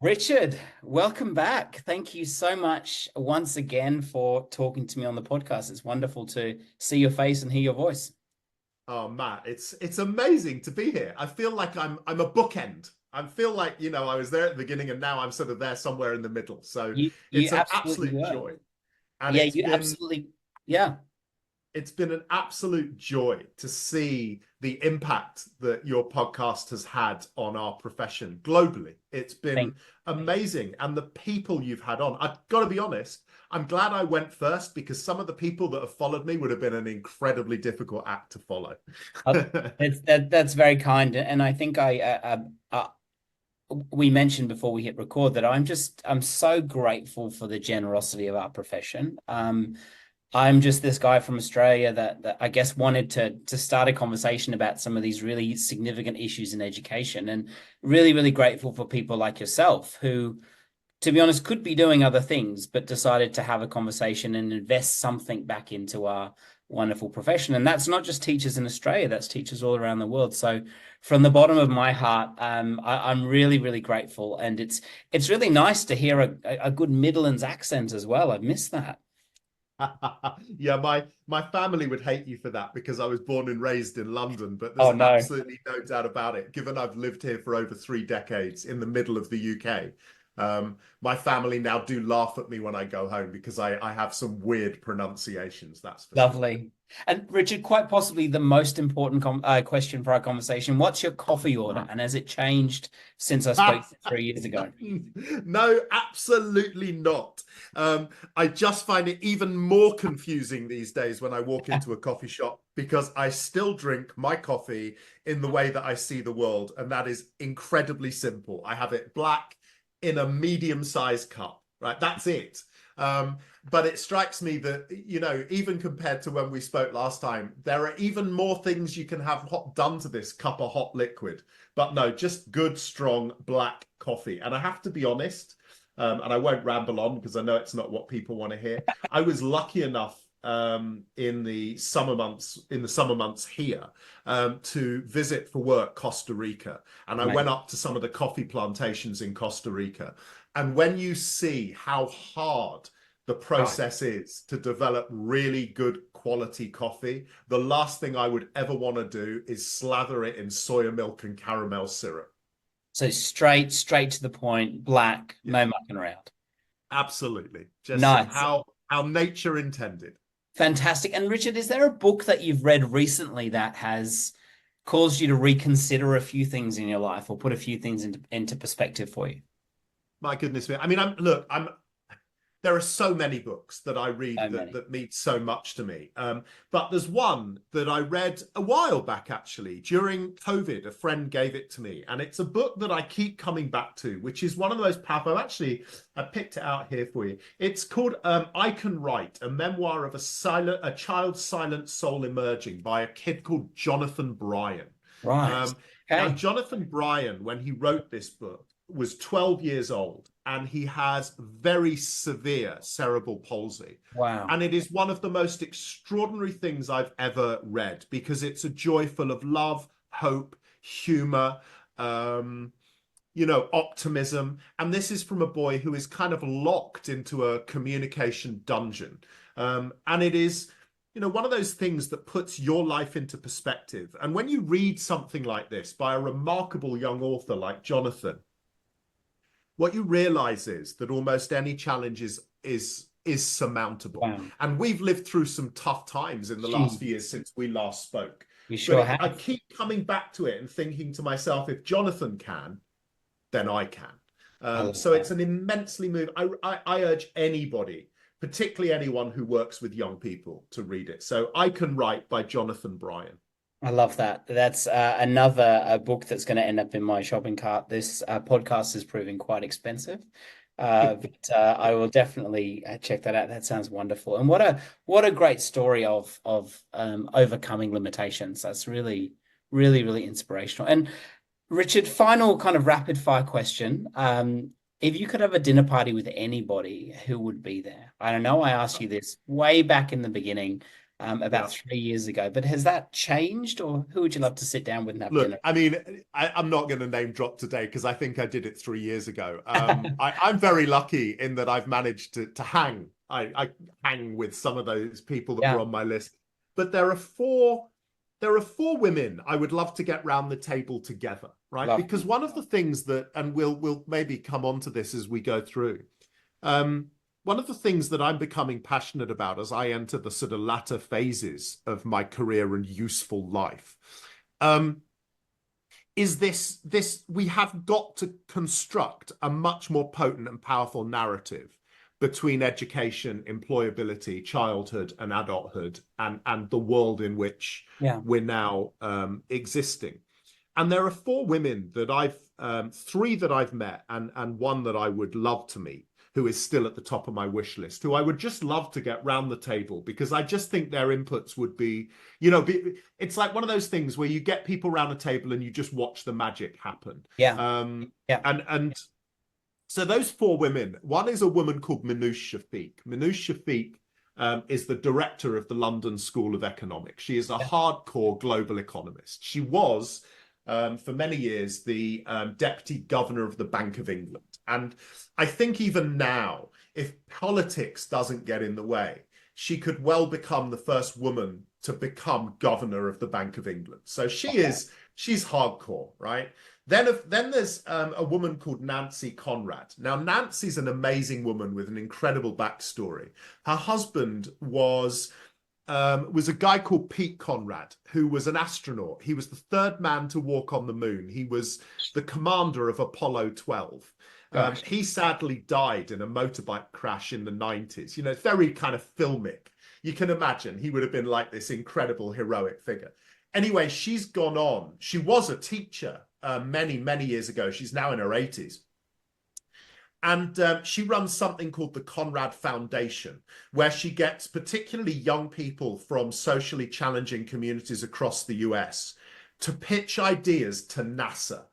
Richard, welcome back. Thank you so much once again for talking to me on the podcast. It's wonderful to see your face and hear your voice. Oh, Matt, it's amazing to be here. I feel like I'm a bookend. I feel like, I was there at the beginning and now I'm sort of there somewhere in the middle. So You it's an absolutely absolute were. joy. And Yeah, you absolutely, yeah. it's been an absolute joy to see the impact that your podcast has had on our profession globally. It's Thank been amazing. And the people you've had on, I've got to be honest, I'm glad I went first because some of the people that have followed me would have been an incredibly difficult act to follow. uh, that's very kind, and I think we mentioned before we hit record that I'm so grateful for the generosity of our profession. I'm just this guy from Australia that I guess wanted to start a conversation about some of these really significant issues in education, and really grateful for people like yourself who, to be honest, could be doing other things, but decided to have a conversation and invest something back into our wonderful profession. And that's not just teachers in Australia, that's teachers all around the world. So from the bottom of my heart, I'm really grateful. And it's really nice to hear a good Midlands accent as well. I've missed that. Yeah, my family would hate you for that because I was born and raised in London, but there's Oh no. absolutely no doubt about it. Given I've lived here for over 3 decades in the middle of the UK, my family now do laugh at me when I go home because I have some weird pronunciations, that's for sure. Lovely. And Richard, quite possibly the most important question for our conversation. What's your coffee order? And has it changed since I spoke 3 years ago? No, absolutely not. I just find it even more confusing these days when I walk into a coffee shop because I still drink my coffee in the way that I see the world, and that is incredibly simple. I have it black in a medium-sized cup, right? That's it. But it strikes me that, even compared to when we spoke last time, there are even more things you can have done to this cup of hot liquid. But no, just good, strong black coffee. And I have to be honest, and I won't ramble on because I know it's not what people want to hear. I was lucky enough in the summer months here to visit for work Costa Rica, and I went Amazing. up to some of the coffee plantations in Costa Rica, and when you see how hard the Right. process is to develop really good quality coffee, the last thing I would ever want to do is slather it in soya milk and caramel syrup. So straight to the point, black, Yeah, no mucking around. absolutely. Just Nice. how nature intended. Fantastic. And Richard, is there a book that you've read recently that has caused you to reconsider a few things in your life or put a few things into perspective for you? My goodness me. I mean, I'm there are so many books that I read So that many. that mean so much to me. But there's one that I read a while back, actually, during COVID. A friend gave it to me, and it's a book that I keep coming back to, which is one of the most powerful. I picked it out here for you. It's called "I Can Write: A Memoir of a Child's Silent Soul Emerging" by a kid called Jonathan Bryan. Right. Now, Okay. Jonathan Bryan, when he wrote this book, was 12 years old and he has very severe cerebral palsy. Wow. And it is one of the most extraordinary things I've ever read because it's a joy full of love, hope, humor, optimism. And this is from a boy who is kind of locked into a communication dungeon. And it is, one of those things that puts your life into perspective. And when you read something like this by a remarkable young author like Jonathan, what you realize is that almost any challenge is surmountable. Wow. And we've lived through some tough times in the last Gee, few years since we last spoke. we But sure I have. keep coming back to it and thinking to myself, if Jonathan can, then I can. I love So it's that. an immensely move. I urge anybody, particularly anyone who works with young people, to read it. So I Can Write by Jonathan Bryan. I love that. That's another book that's going to end up in my shopping cart. This podcast is proving quite expensive, but I will definitely check that out. That sounds wonderful. And what a great story of overcoming limitations. That's really inspirational. And Richard, final kind of rapid fire question. If you could have a dinner party with anybody, who would be there? I don't know. I asked you this way back in the beginning, about Yeah. 3 years ago. But has that changed, or who would you love to sit down with and have Look, dinner? I mean, I'm not going to name drop today because I think I did it 3 years ago. I'm very lucky in that I've managed to hang. I hang with some of those people that were Yeah, on my list. But there are four women I would love to get round the table together, right? love Because them. one of the things that, and we'll maybe come on to this as we go through. Um, One of the things that I'm becoming passionate about as I enter the sort of latter phases of my career and useful life, um, is this we have got to construct a much more potent and powerful narrative between education, employability, childhood, and adulthood, and the world in which Yeah. we're now existing. And there are four women that three that I've met, and one that I would love to meet, who is still at the top of my wish list, who I would just love to get round the table because I just think their inputs would be, it's like one of those things where you get people around a table and you just watch the magic happen. Yeah. Um, Yeah. and so those four women, one is a woman called Minouche Shafik. Minouche Shafik is the director of the London School of Economics. She is a Yeah. hardcore global economist. She was, for many years, the deputy governor of the Bank of England. And I think even now, if politics doesn't get in the way, she could well become the first woman to become governor of the Bank of England. So she's hardcore, right? Then there's a woman called Nancy Conrad. Now, Nancy's an amazing woman with an incredible backstory. Her husband was a guy called Pete Conrad, who was an astronaut. He was the third man to walk on the moon. He was the commander of Apollo 12. Gosh. He sadly died in a motorbike crash in the 90s. It's very kind of filmic. You can imagine he would have been like this incredible heroic figure. Anyway, she's gone on. She was a teacher many, many years ago. She's now in her 80s. And she runs something called the Conrad Foundation, where she gets particularly young people from socially challenging communities across the US to pitch ideas to NASA.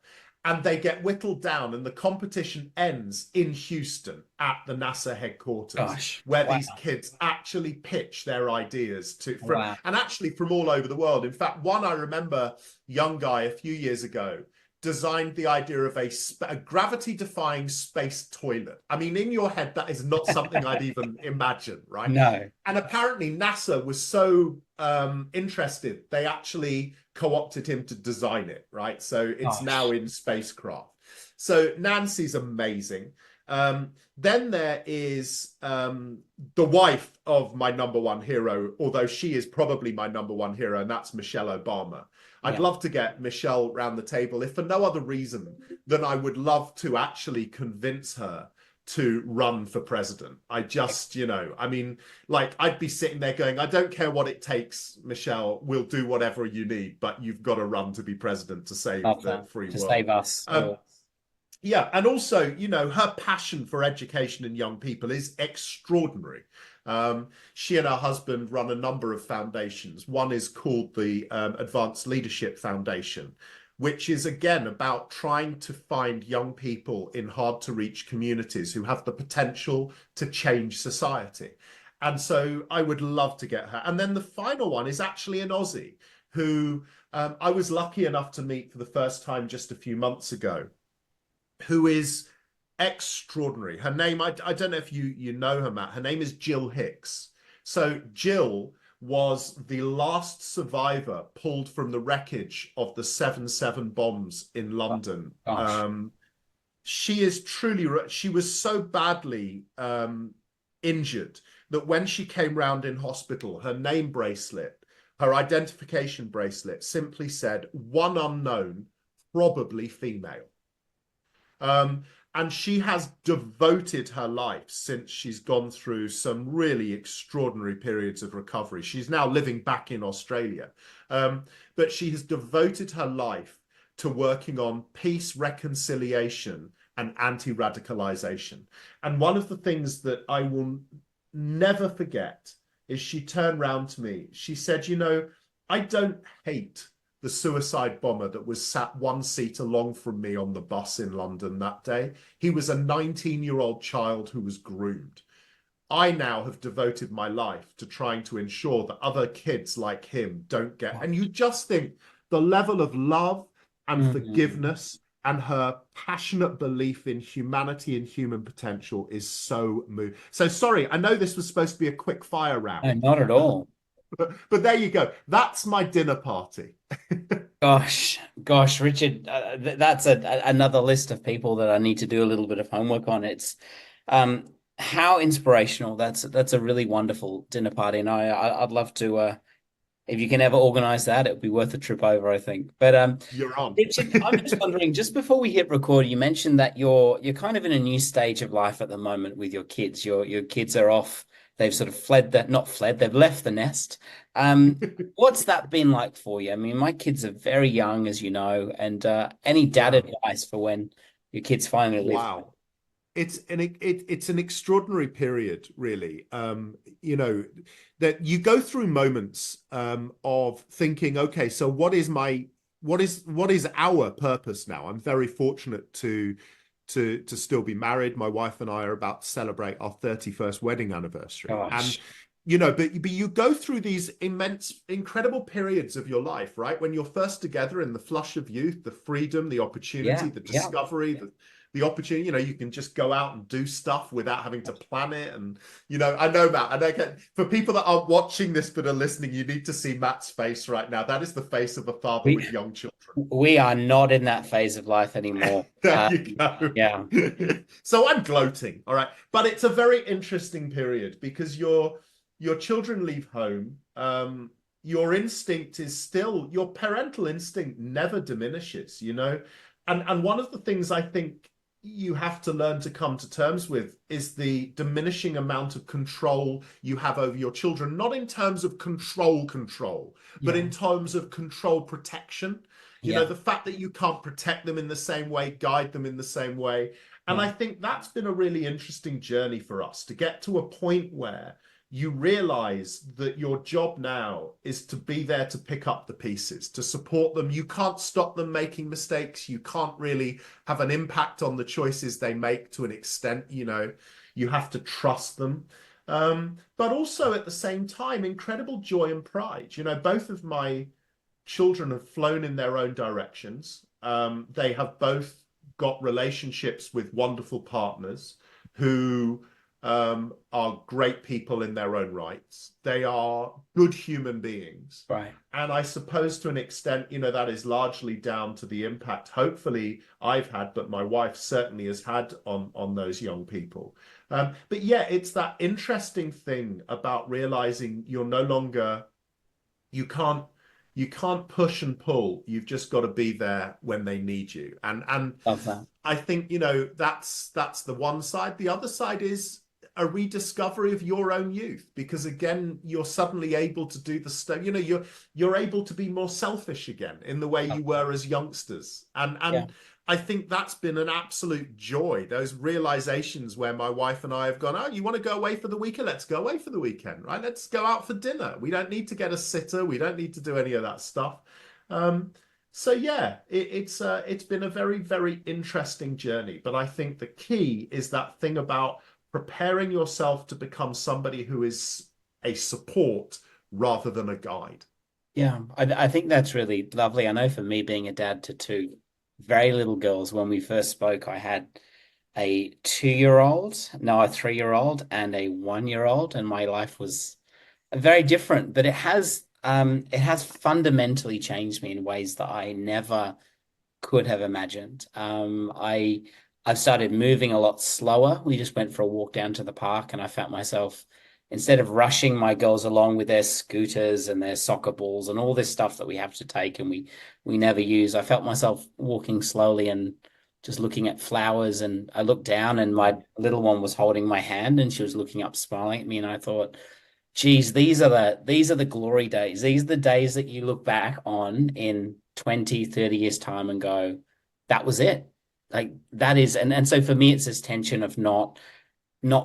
And they get whittled down, and the competition ends in Houston at the NASA headquarters, Gosh. where Wow. these kids actually pitch their ideas Wow. and actually from all over the world. In fact, one I remember, young guy a few years ago, designed the idea of a gravity-defying space toilet. I mean, in your head, that is not something I'd even imagine, right? No. And apparently NASA was so interested, they actually co-opted him to design it, right? So it's now in spacecraft. So Nancy's amazing. Then there is the wife of my number one hero, although she is probably my number one hero, and that's Michelle Obama. I'd love to get Michelle round the table, if for no other reason than I would love to actually convince her to run for president. I just, I mean, like I'd be sitting there going, I don't care what it takes, Michelle, we'll do whatever you need, but you've got to run to be president to save the free to world. save us. Yeah, and also, her passion for education and young people is extraordinary. She and her husband run a number of foundations. One is called the Advanced Leadership Foundation, which is, again, about trying to find young people in hard-to-reach communities who have the potential to change society. And so I would love to get her. And then the final one is actually an Aussie who I was lucky enough to meet for the first time just a few months ago, who is extraordinary. Her name, I don't know if you know her, Matt. Her name is Jill Hicks. So Jill was the last survivor pulled from the wreckage of the 7/7 bombs in London. She is truly, she was so badly injured that when she came round in hospital, her name bracelet, her identification bracelet simply said, one unknown, probably female. And she has devoted her life since she's gone through some really extraordinary periods of recovery. She's now living back in Australia. But she has devoted her life to working on peace, reconciliation, and anti-radicalization. And one of the things that I will never forget is she turned round to me. She said, I don't hate the suicide bomber that was sat one seat along from me on the bus in London that day. He was a 19-year-old child who was groomed. I now have devoted my life to trying to ensure that other kids like him don't get. And you just think the level of love and Mhm. forgiveness and her passionate belief in humanity and human potential is so moving. So sorry, I know this was supposed to be a quick fire No, round, not at all. but there you go. That's my dinner party. Gosh, Richard, that's another list of people that I need to do a little bit of homework on. It's how inspirational. That's a really wonderful dinner party, and I'd love to if you can ever organize that, it would be worth a trip over, I think. But You're on. Richard, I'm just wondering, just before we hit record, you mentioned that you're kind of in a new stage of life at the moment with your kids. Your kids are off. They've sort of fled that, not fled, they've left the nest. What's that been like for you? I mean, my kids are very young, as you know, and any dad Wow. advice for when your kids finally leave? Wow. It's an extraordinary period, really. That you go through moments of thinking, okay, so what is our purpose now? I'm very fortunate to still be married. My wife and I are about to celebrate our 31st wedding anniversary. And Gosh, but you go through these incredible periods of your life, right? When you're first together in the flush of youth, the freedom, the opportunity, yeah, the yeah. discovery, the opportunity, you can just go out and do stuff without having to plan it. And, I know, Matt, and again, for people that aren't watching this but are listening, you need to see Matt's face right now. That is the face of a father We with young children. we are not in that phase of life anymore. There you go. Yeah, So I'm gloating, all right. But it's a very interesting period because your children leave home. Your instinct is still, your parental instinct never diminishes, And one of the things I think you have to learn to come to terms with is the diminishing amount of control you have over your children, not in terms of control, but yeah, in terms of control protection. yeah, The fact that you can't protect them in the same way, guide them in the same way. And yeah. I think that's been a really interesting journey for us to get to a point where you realize that your job now is to be there to pick up the pieces, to support them. You can't stop them making mistakes. You can't really have an impact on the choices they make to an extent. You have to trust them. But also at the same time, incredible joy and pride. Both of my children have flown in their own directions. They have both got relationships with wonderful partners who are great people in their own rights. They are good human beings. Right. And I suppose to an extent, that is largely down to the impact, hopefully, I've had, but my wife certainly has had on those young people. But yeah, it's that interesting thing about realizing you're no longer, you can't you can't push and pull. You've just got to be there when they need you. And Love that. I think, that's the one side. The other side is a rediscovery of your own youth, because again, you're suddenly able to do the stuff. You're able to be more selfish again in the way Love you that. were as youngsters. And Yeah. I think that's been an absolute joy. Those realizations where my wife and I have gone, oh, you want to go away for the weekend? Let's go away for the weekend, right? Let's go out for dinner. We don't need to get a sitter. We don't need to do any of that stuff. Um, so yeah, it's been a very, very interesting journey. But I think the key is that thing about preparing yourself to become somebody who is a support rather than a guide. Yeah, I think that's really lovely. I know for me, being a dad to two very little girls, when we first spoke, I had a 2-year-old, now a 3-year-old, and a 1-year-old, and my life was very different. But it has fundamentally changed me in ways that I never could have imagined. I've started moving a lot slower. We just went for a walk down to the park, and I found myself, instead of rushing my girls along with their scooters and their soccer balls and all this stuff that we have to take and we never use, I felt myself walking slowly and just looking at flowers. And I looked down, and my little one was holding my hand, and she was looking up, smiling at me, and I thought, geez, these are the glory days. These are the days that you look back on in 20, 30 years time and go, that was it. Like that is, and so for me, it's this tension of not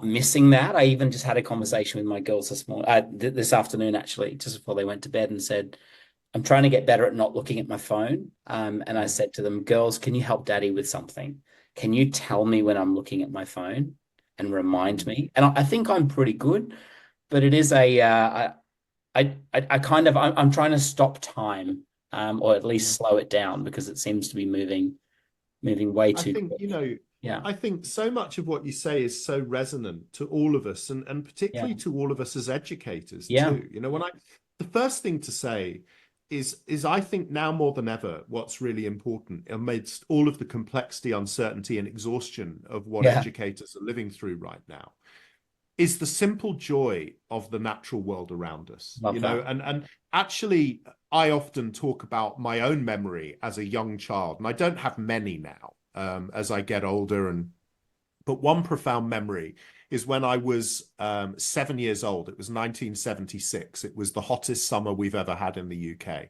missing that. I even just had a conversation with my girls this afternoon, actually, just before they went to bed, and said, I'm trying to get better at not looking at my phone. And I said to them, girls, can you help daddy with something? Can you tell me when I'm looking at my phone? and remind me. And I think I'm pretty good, but it is a I kind of I'm trying to stop time, or at least slow it down because it seems to be moving way I too think, quick. Yeah, I think so much of what you say is so resonant to all of us, and yeah, particularly to all of us as educators yeah, too. The first thing to say is I think now more than ever, what's really important amidst all of the complexity, uncertainty, and exhaustion of what yeah. educators are living through right now is the simple joy of the natural world around us. Love that. And actually, I often talk about my own memory as a young child, and I don't have many now, as I get older. But one profound memory is when I was 7 years old. It was 1976. It was the hottest summer we've ever had in the UK.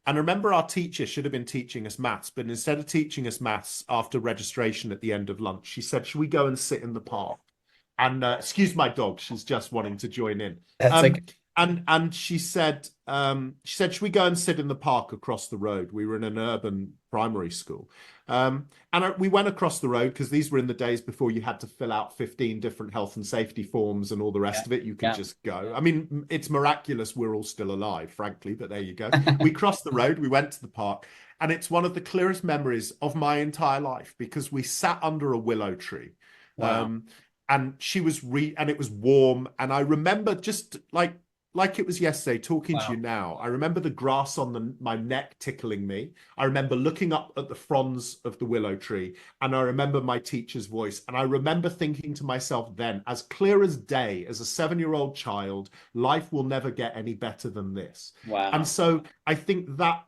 And I remember our teacher should have been teaching us maths, but instead of teaching us maths after registration at the end of lunch, she said, "Should we go and sit in the park?" And excuse my dog, she's just wanting to join in. That's Um, okay. and she said, "Should we go and sit in the park across the road?" We were in an urban primary school. And we went across the road because these were in the days before you had to fill out 15 different health and safety forms and all the Yeah, rest of it. You could yeah. just go. I mean, it's miraculous we're all still alive, frankly, but there you go. We crossed the road, we went to the park, and it's one of the clearest memories of my entire life because we sat under a willow tree. Wow, Um, and and it was warm. And I remember just like it was yesterday talking to you wow. now. I remember the grass on my neck tickling me. I remember looking up at the fronds of the willow tree, and I remember my teacher's voice. And I remember thinking to myself then, as clear as day, as a 7-year-old child, life will never get any better than this. And Wow. so I think that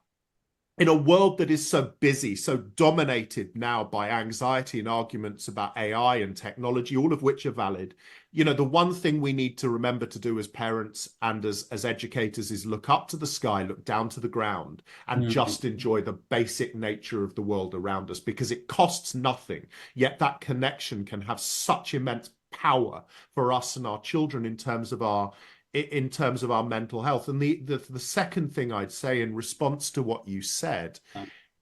in a world that is so busy, so dominated now by anxiety and arguments about AI and technology, all of which are valid, the one thing we need to remember to do as parents and as educators is look up to the sky, look down to the ground, and Mm. just enjoy the basic nature of the world around us, because it costs nothing. Yet that connection can have such immense power for us and our children in terms of our mental health. And the second thing I'd say in response to what you said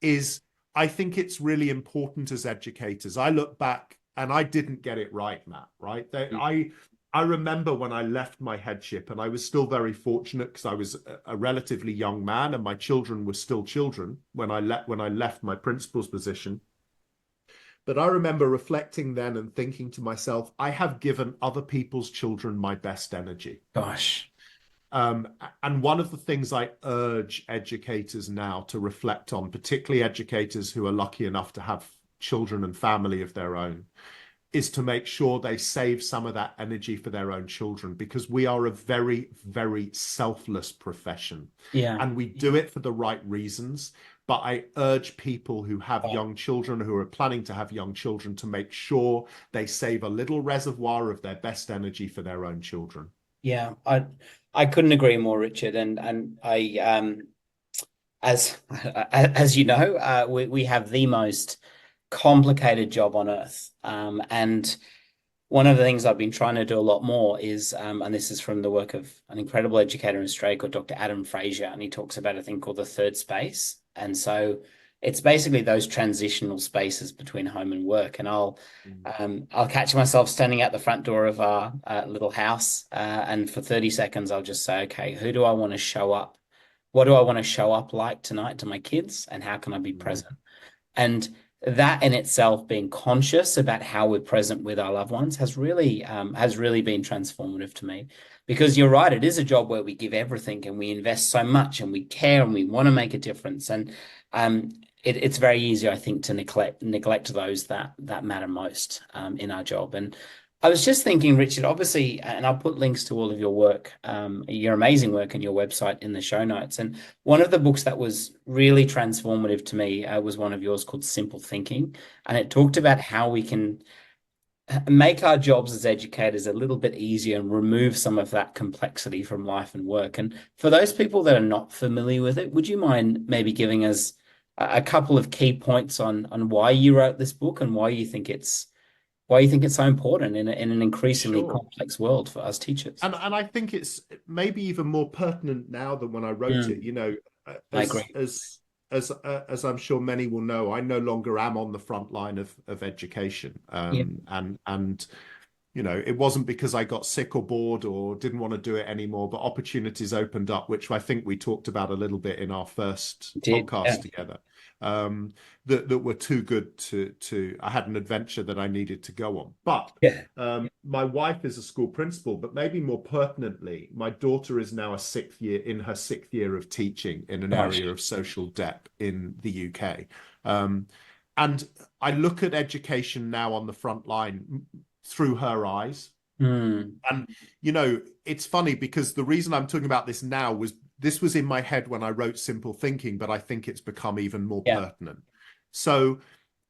is I think it's really important as educators. I look back and I didn't get it right, Matt, right? I remember when I left my headship, and I was still very fortunate because I was a relatively young man and my children were still children when I left my principal's position. But I remember reflecting then and thinking to myself, I have given other people's children my best energy. Gosh. Um, and one of the things I urge educators now to reflect on, particularly educators who are lucky enough to have children and family of their own, is to make sure they save some of that energy for their own children, because we are a very, very selfless profession Yeah. and we do it for the right reasons. But I urge people who have young children, who are planning to have young children, to make sure they save a little reservoir of their best energy for their own children. Yeah. I couldn't agree more, Richard. And I as as you know, we have the most complicated job on earth. And one of the things I've been trying to do a lot more is, and this is from the work of an incredible educator in Australia called Dr. Adam Fraser, and he talks about a thing called the third space. And so it's basically those transitional spaces between home and work. And I'll catch myself standing at the front door of our little house, and for 30 seconds I'll just say, okay, who do I want to show up? What do I want to show up like tonight to my kids, and how can I be present? And that in itself, being conscious about how we're present with our loved ones, has really been transformative to me. Because you're right, it is a job where we give everything and we invest so much and we care and we want to make a difference. And um, it's very easy, I think, to neglect those that matter most in our job. And I was just thinking, Richard, obviously, and I'll put links to all of your work, your amazing work and your website in the show notes. And one of the books that was really transformative to me was one of yours called Simple Thinking. And it talked about how we can make our jobs as educators a little bit easier and remove some of that complexity from life and work. And for those people that are not familiar with it, would you mind maybe giving us a couple of key points on why you wrote this book and why you think it's so important in an increasingly Sure. complex world for us teachers? And I think it's maybe even more pertinent now than when I wrote it. Mm, I As agree. as I'm sure many will know, I no longer am on the front line of education. Yeah. And you know, it wasn't because I got sick or bored or didn't want to do it anymore, but opportunities opened up, which I think we talked about a little bit in our first Did. podcast Yeah. together. That were too good to. I had an adventure that I needed to go on. But Yeah. my wife is a school principal, but maybe more pertinently, my daughter is now in her sixth year of teaching in an Gosh. area of social debt in the UK. And I look at education now on the front line through her eyes. Mm. And, you know, it's funny because the reason I'm talking about this now was this was in my head when I wrote Simple Thinking, but I think it's become even more Yeah. pertinent. So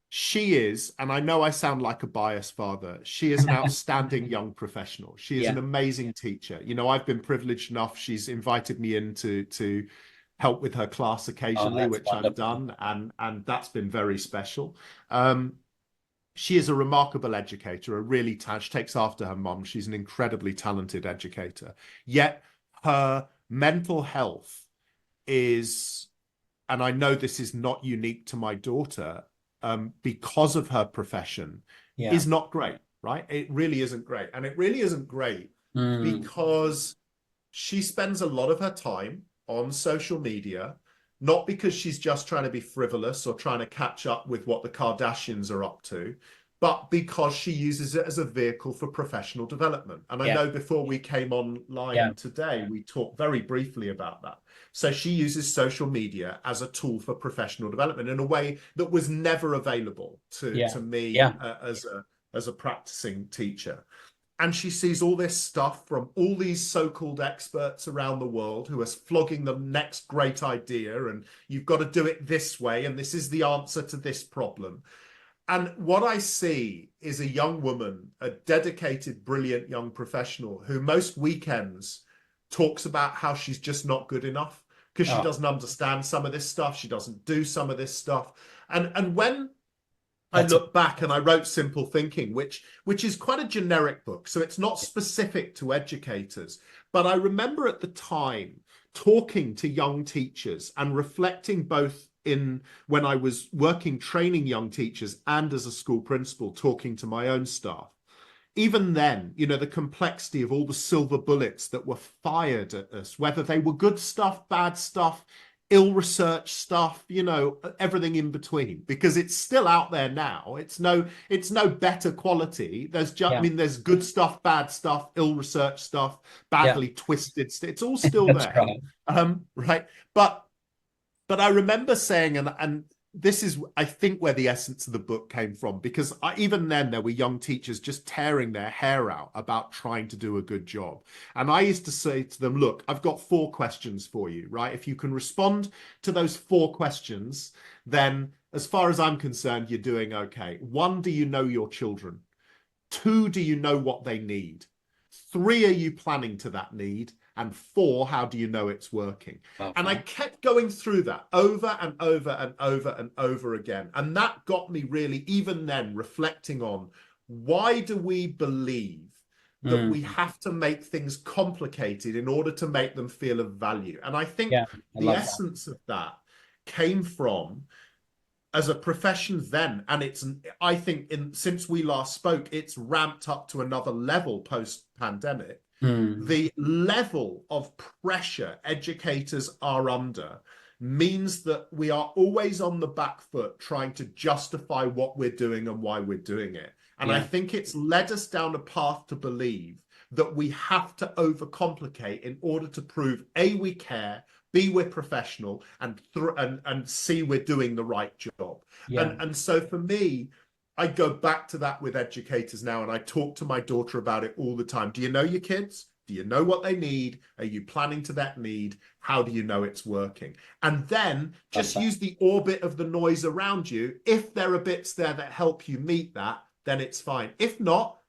she is, and I know I sound like a biased father, she is an outstanding young professional. She is Yeah. an amazing teacher. You know, I've been privileged enough. She's invited me in to help with her class Oh, occasionally, that's which I've wonderful. done, and that's been very special. She is a remarkable educator, she takes after her mum. She's an incredibly talented educator. Yet her mental health is, and I know this is not unique to my daughter, because of her profession, Yeah. is not great, right? It really isn't great. And it really isn't great Mm. because she spends a lot of her time on social media, not because she's just trying to be frivolous or trying to catch up with what the Kardashians are up to, but because she uses it as a vehicle for professional development. And I Yeah. know before we came Yeah. online today, we talked very briefly about that. So she uses social media as a tool for professional development in a way that was never available Yeah. to me Yeah. as a practicing teacher. And she sees all this stuff from all these so-called experts around the world who are flogging the next great idea, and you've got to do it this way, and this is the answer to this problem. And what I see is a young woman, a dedicated, brilliant young professional who most weekends talks about how she's just not good enough because she Oh, doesn't understand some of this stuff. She doesn't do some of this stuff. And when I that's look back and I wrote Simple Thinking, which is quite a generic book, so it's not specific to educators. But I remember at the time talking to young teachers and reflecting both in when I was working training young teachers and as a school principal, talking to my own staff. Even then, you know, the complexity of all the silver bullets that were fired at us, whether they were good stuff, bad stuff, ill-researched stuff, you know, everything in between, because it's still out there now. It's no better quality. There's just, I yeah. mean, there's good stuff, bad stuff, ill-researched stuff, Yeah. badly twisted. It's all still That's there. right. Right. But I remember saying, and this is, I think, where the essence of the book came from, because even then there were young teachers just tearing their hair out about trying to do a good job. And I used to say to them, look, I've got 4 questions for you, right? If you can respond to those 4 questions, then as far as I'm concerned, you're doing okay. 1, do you know your children? 2, do you know what they need? 3, are you planning to that need? And 4, how do you know it's working? Love And I that. kept going through that over and over and over and over again. And that got me really, even then, reflecting on why do we believe that we Mm. have to make things complicated in order to make them feel of value? And I think Yeah. I the love that. essence of that came from as a profession then, and it's, I think, since we last spoke, it's ramped up to another level post pandemic. Mm. The level of pressure educators are under means that we are always on the back foot trying to justify what we're doing and why we're doing it. And I Yeah. think it's led us down a path to believe that we have to overcomplicate in order to prove A, we care, B, we're professional, and C, we're doing the right job. Yeah. And so for me, I go back to that with educators now, and I talk to my daughter about it all the time. Do you know your kids? Do you know what they need? Are you planning to that need? How do you know it's working? And then Love just that. use the orbit of the noise around you. If there are bits there that help you meet that, then it's fine. If not,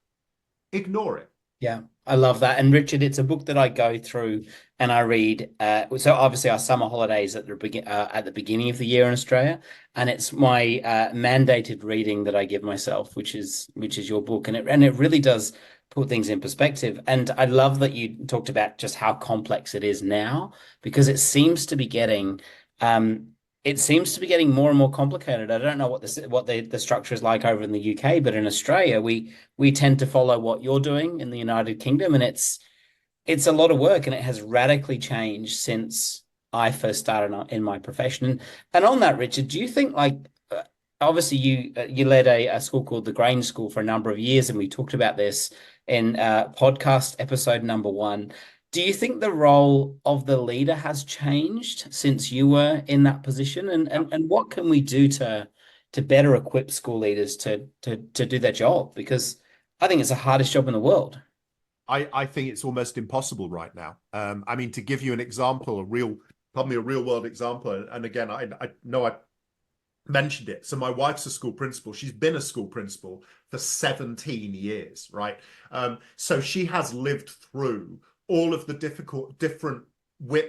ignore it. Yeah, I love that. And Richard, it's a book that I go through and I read. So obviously our summer holidays at the beginning of the year in Australia, and it's my mandated reading that I give myself, which is your book, and it really does put things in perspective. And I love that you talked about just how complex it is now, because it seems to be getting um it seems to be getting more and more complicated. I don't know what the structure is like over in the UK, but in Australia, we tend to follow what you're doing in the United Kingdom, and it's a lot of work, and it has radically changed since I first started in my profession. And on that, Richard, do you think like obviously you led a school called the Grange School for a number of years, and we talked about this in podcast episode number 1. Do you think the role of the leader has changed since you were in that position? And what can we do to better equip school leaders to do their job? Because I think it's the hardest job in the world. I think it's almost impossible right now. I mean, to give you an example, probably a real world example, and again, I know I mentioned it. So my wife's a school principal. She's been a school principal for 17 years, right? So she has lived through all of the different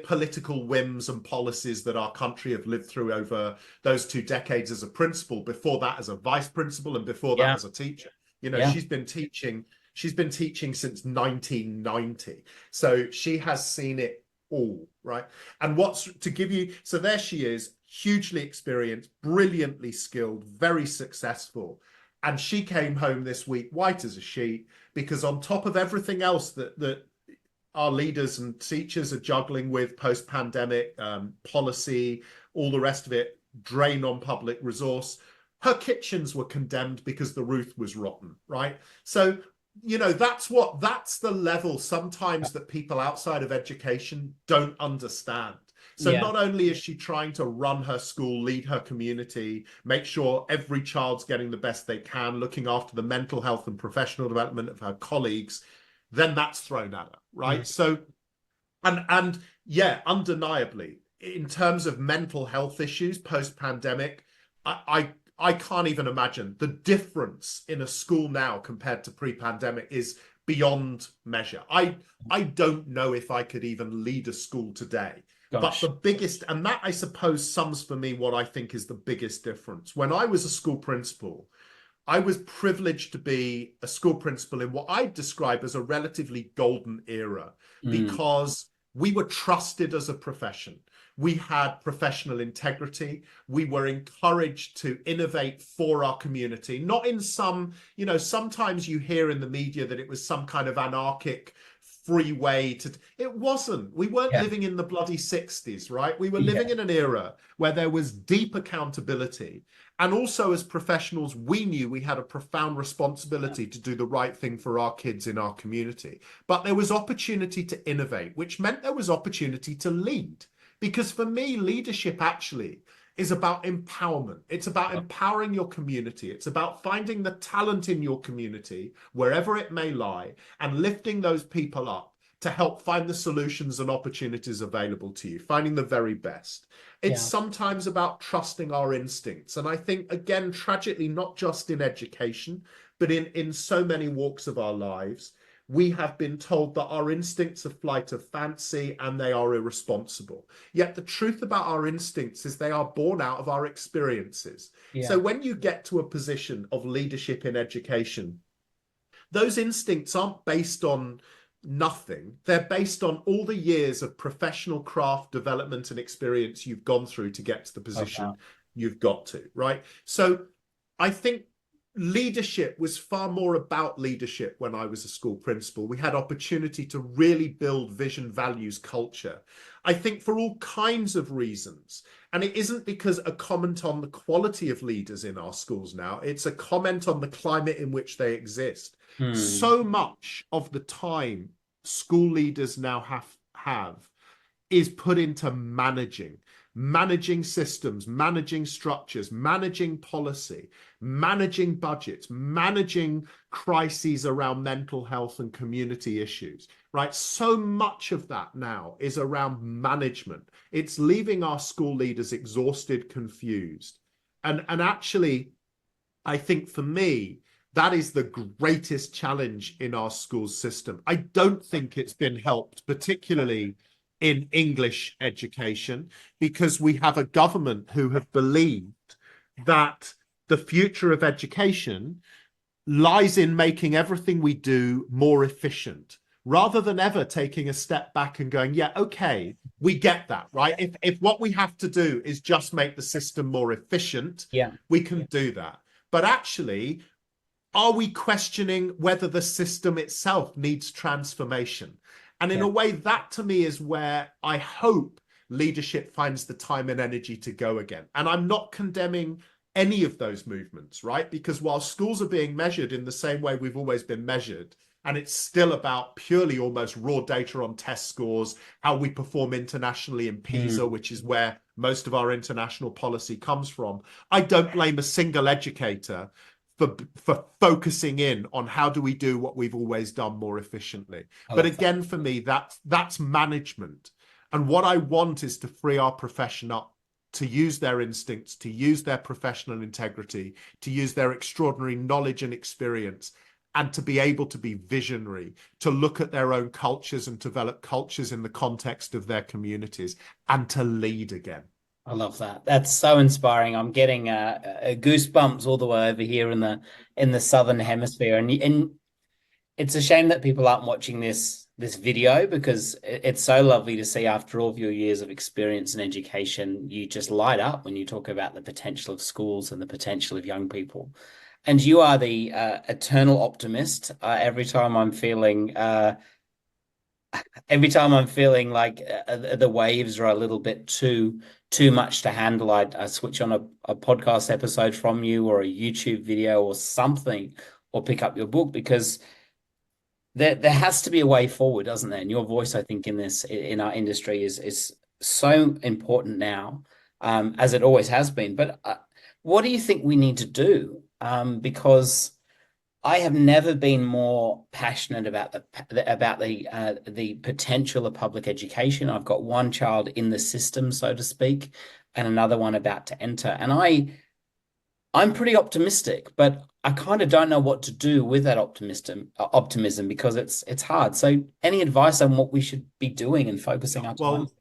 political whims and policies that our country have lived through over those 2 decades as a principal, before that as a vice principal, and before that as a teacher. You know, she's been teaching since 1990. So she has seen it all, right? And so there she is, hugely experienced, brilliantly skilled, very successful. And she came home this week white as a sheet, because on top of everything else that our leaders and teachers are juggling with post-pandemic policy, all the rest of it, drain on public resource, her kitchens were condemned because the roof was rotten, right? So, you know, that's the level sometimes that people outside of education don't understand. So not only is she trying to run her school, lead her community, make sure every child's getting the best they can, looking after the mental health and professional development of her colleagues, then that's thrown at her, right? So, and yeah, undeniably, in terms of mental health issues post-pandemic, I can't even imagine the difference in a school now compared to pre-pandemic is beyond measure. I don't know if I could even lead a school today. Gosh. But the biggest, and that I suppose sums for me what I think is the biggest difference. When I was a school principal, I was privileged to be a school principal in what I describe as a relatively golden era, because we were trusted as a profession. We had professional integrity. We were encouraged to innovate for our community, not in some, you know, sometimes you hear in the media that it was some kind of anarchic free way to, it wasn't. We weren't living in the bloody 60s, right? We were living in an era where there was deep accountability. And also as professionals, we knew we had a profound responsibility to do the right thing for our kids in our community. But there was opportunity to innovate, which meant there was opportunity to lead. Because for me, leadership actually is about empowerment. It's about empowering your community. It's about finding the talent in your community, wherever it may lie, and lifting those people up to help find the solutions and opportunities available to you, finding the very best. It's sometimes about trusting our instincts. And I think, again, tragically, not just in education, but in so many walks of our lives, we have been told that our instincts are flight of fancy and they are irresponsible. Yet the truth about our instincts is they are born out of our experiences. So when you get to a position of leadership in education, those instincts aren't based on nothing. They're based on all the years of professional craft development and experience you've gone through to get to the position you've got to, right? So I think leadership was far more about leadership when I was a school principal. We had opportunity to really build vision, values, culture. I think for all kinds of reasons. And it isn't because a comment on the quality of leaders in our schools now, it's a comment on the climate in which they exist. So much of the time school leaders now have is put into managing systems, managing structures, managing policy, managing budgets, managing crises around mental health and community issues, right? So much of that now is around management. It's leaving our school leaders exhausted, confused. And actually, I think for me, that is the greatest challenge in our school system. I don't think it's been helped, particularly in English education, because we have a government who have believed that the future of education lies in making everything we do more efficient, rather than ever taking a step back and going, yeah, okay, we get that, right? If what we have to do is just make the system more efficient, Yeah. we can do that. But actually, are we questioning whether the system itself needs transformation? And in a way, that to me is where I hope leadership finds the time and energy to go again. And I'm not condemning any of those movements, right? Because while schools are being measured in the same way we've always been measured, and it's still about purely almost raw data on test scores, how we perform internationally in PISA, which is where most of our international policy comes from. I don't blame a single educator for focusing in on how do we do what we've always done more efficiently. But again, for me, that's management. And what I want is to free our profession up to use their instincts, to use their professional integrity, to use their extraordinary knowledge and experience, and to be able to be visionary, to look at their own cultures and develop cultures in the context of their communities, and to lead again. I love that. That's so inspiring. I'm getting goosebumps all the way over here in the southern hemisphere, and it's a shame that people aren't watching this video, because it's so lovely to see after all of your years of experience and education, you just light up when you talk about the potential of schools and the potential of young people. And you are the eternal optimist. Every time I'm feeling like the waves are a little bit too much to handle, I switch on a podcast episode from you, or a YouTube video or something, or pick up your book, because there has to be a way forward, doesn't there? And your voice, I think, in our industry is so important now, as it always has been. But what do you think we need to do? Because I have never been more passionate about the potential of public education. I've got one child in the system, so to speak, and another one about to enter. And I'm pretty optimistic, but I kind of don't know what to do with that optimism, because it's hard. So any advice on what we should be doing and focusing our time? Well,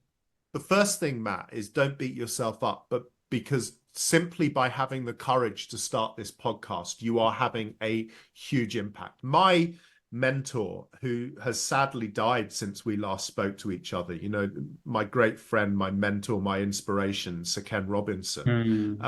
the first thing, Matt, is don't beat yourself up, but because simply by having the courage to start this podcast, you are having a huge impact. My mentor, who has sadly died since we last spoke to each other, you know, my great friend, my mentor, my inspiration, Sir Ken Robinson,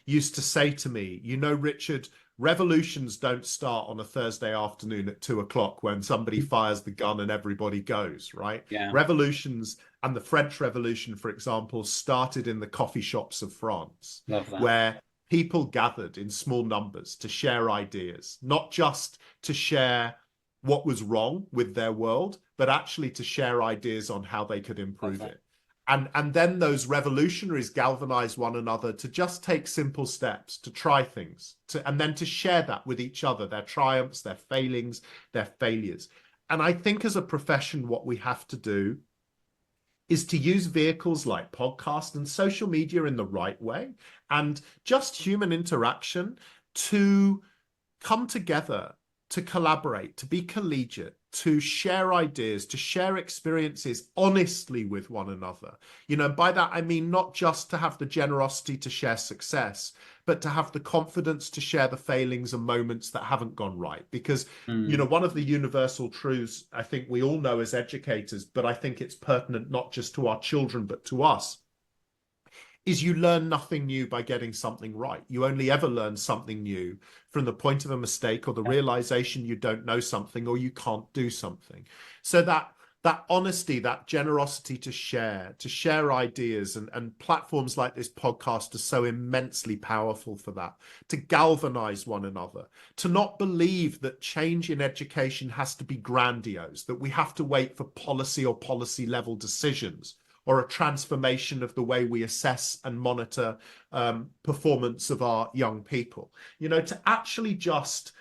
used to say to me, you know, Richard, revolutions don't start on a Thursday afternoon at 2 o'clock when somebody fires the gun and everybody goes, right? Yeah. Revolutions, and the French Revolution, for example, started in the coffee shops of France, where people gathered in small numbers to share ideas, not just to share what was wrong with their world, but actually to share ideas on how they could improve it. And then those revolutionaries galvanized one another to just take simple steps, to try things, and then to share that with each other, their triumphs, their failings, their failures. And I think as a profession, what we have to do is to use vehicles like podcast and social media in the right way, and just human interaction to come together, to collaborate, to be collegiate, to share ideas, to share experiences honestly with one another. You know, by that, I mean not just to have the generosity to share success, but to have the confidence to share the failings and moments that haven't gone right. Because, you know, one of the universal truths I think we all know as educators, but I think it's pertinent not just to our children, but to us, is you learn nothing new by getting something right. You only ever learn something new from the point of a mistake, or the realization you don't know something, or you can't do something. So that honesty, that generosity to share ideas, and platforms like this podcast are so immensely powerful for that, to galvanize one another, to not believe that change in education has to be grandiose, that we have to wait for policy or policy level decisions, or a transformation of the way we assess and monitor performance of our young people. You know, to actually just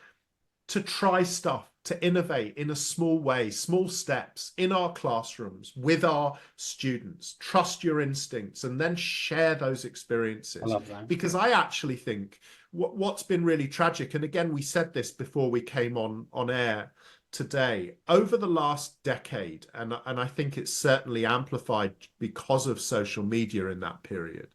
to try stuff, to innovate in a small way, small steps in our classrooms with our students, trust your instincts, and then share those experiences. I love that. Because I actually think what's been really tragic, and again, we said this before we came on air today, over the last decade, and I think it's certainly amplified because of social media in that period,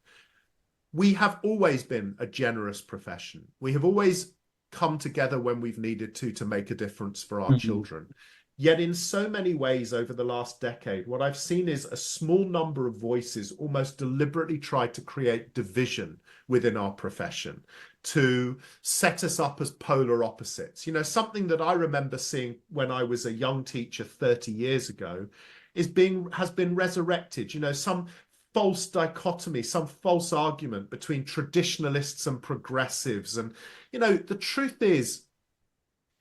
we have always been a generous profession. We have always come together when we've needed to make a difference for our children. Yet in so many ways over the last decade, what I've seen is a small number of voices almost deliberately try to create division within our profession, to set us up as polar opposites. You know, something that I remember seeing when I was a young teacher 30 years ago has been resurrected. You know, some false dichotomy, some false argument between traditionalists and progressives. And, you know, the truth is,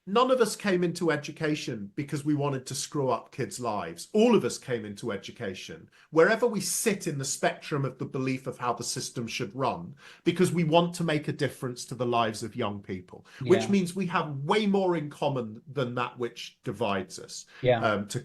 none of us came into education because we wanted to screw up kids' lives. All of us came into education, wherever we sit in the spectrum of the belief of how the system should run, because we want to make a difference to the lives of young people, which means we have way more in common than that which divides us, to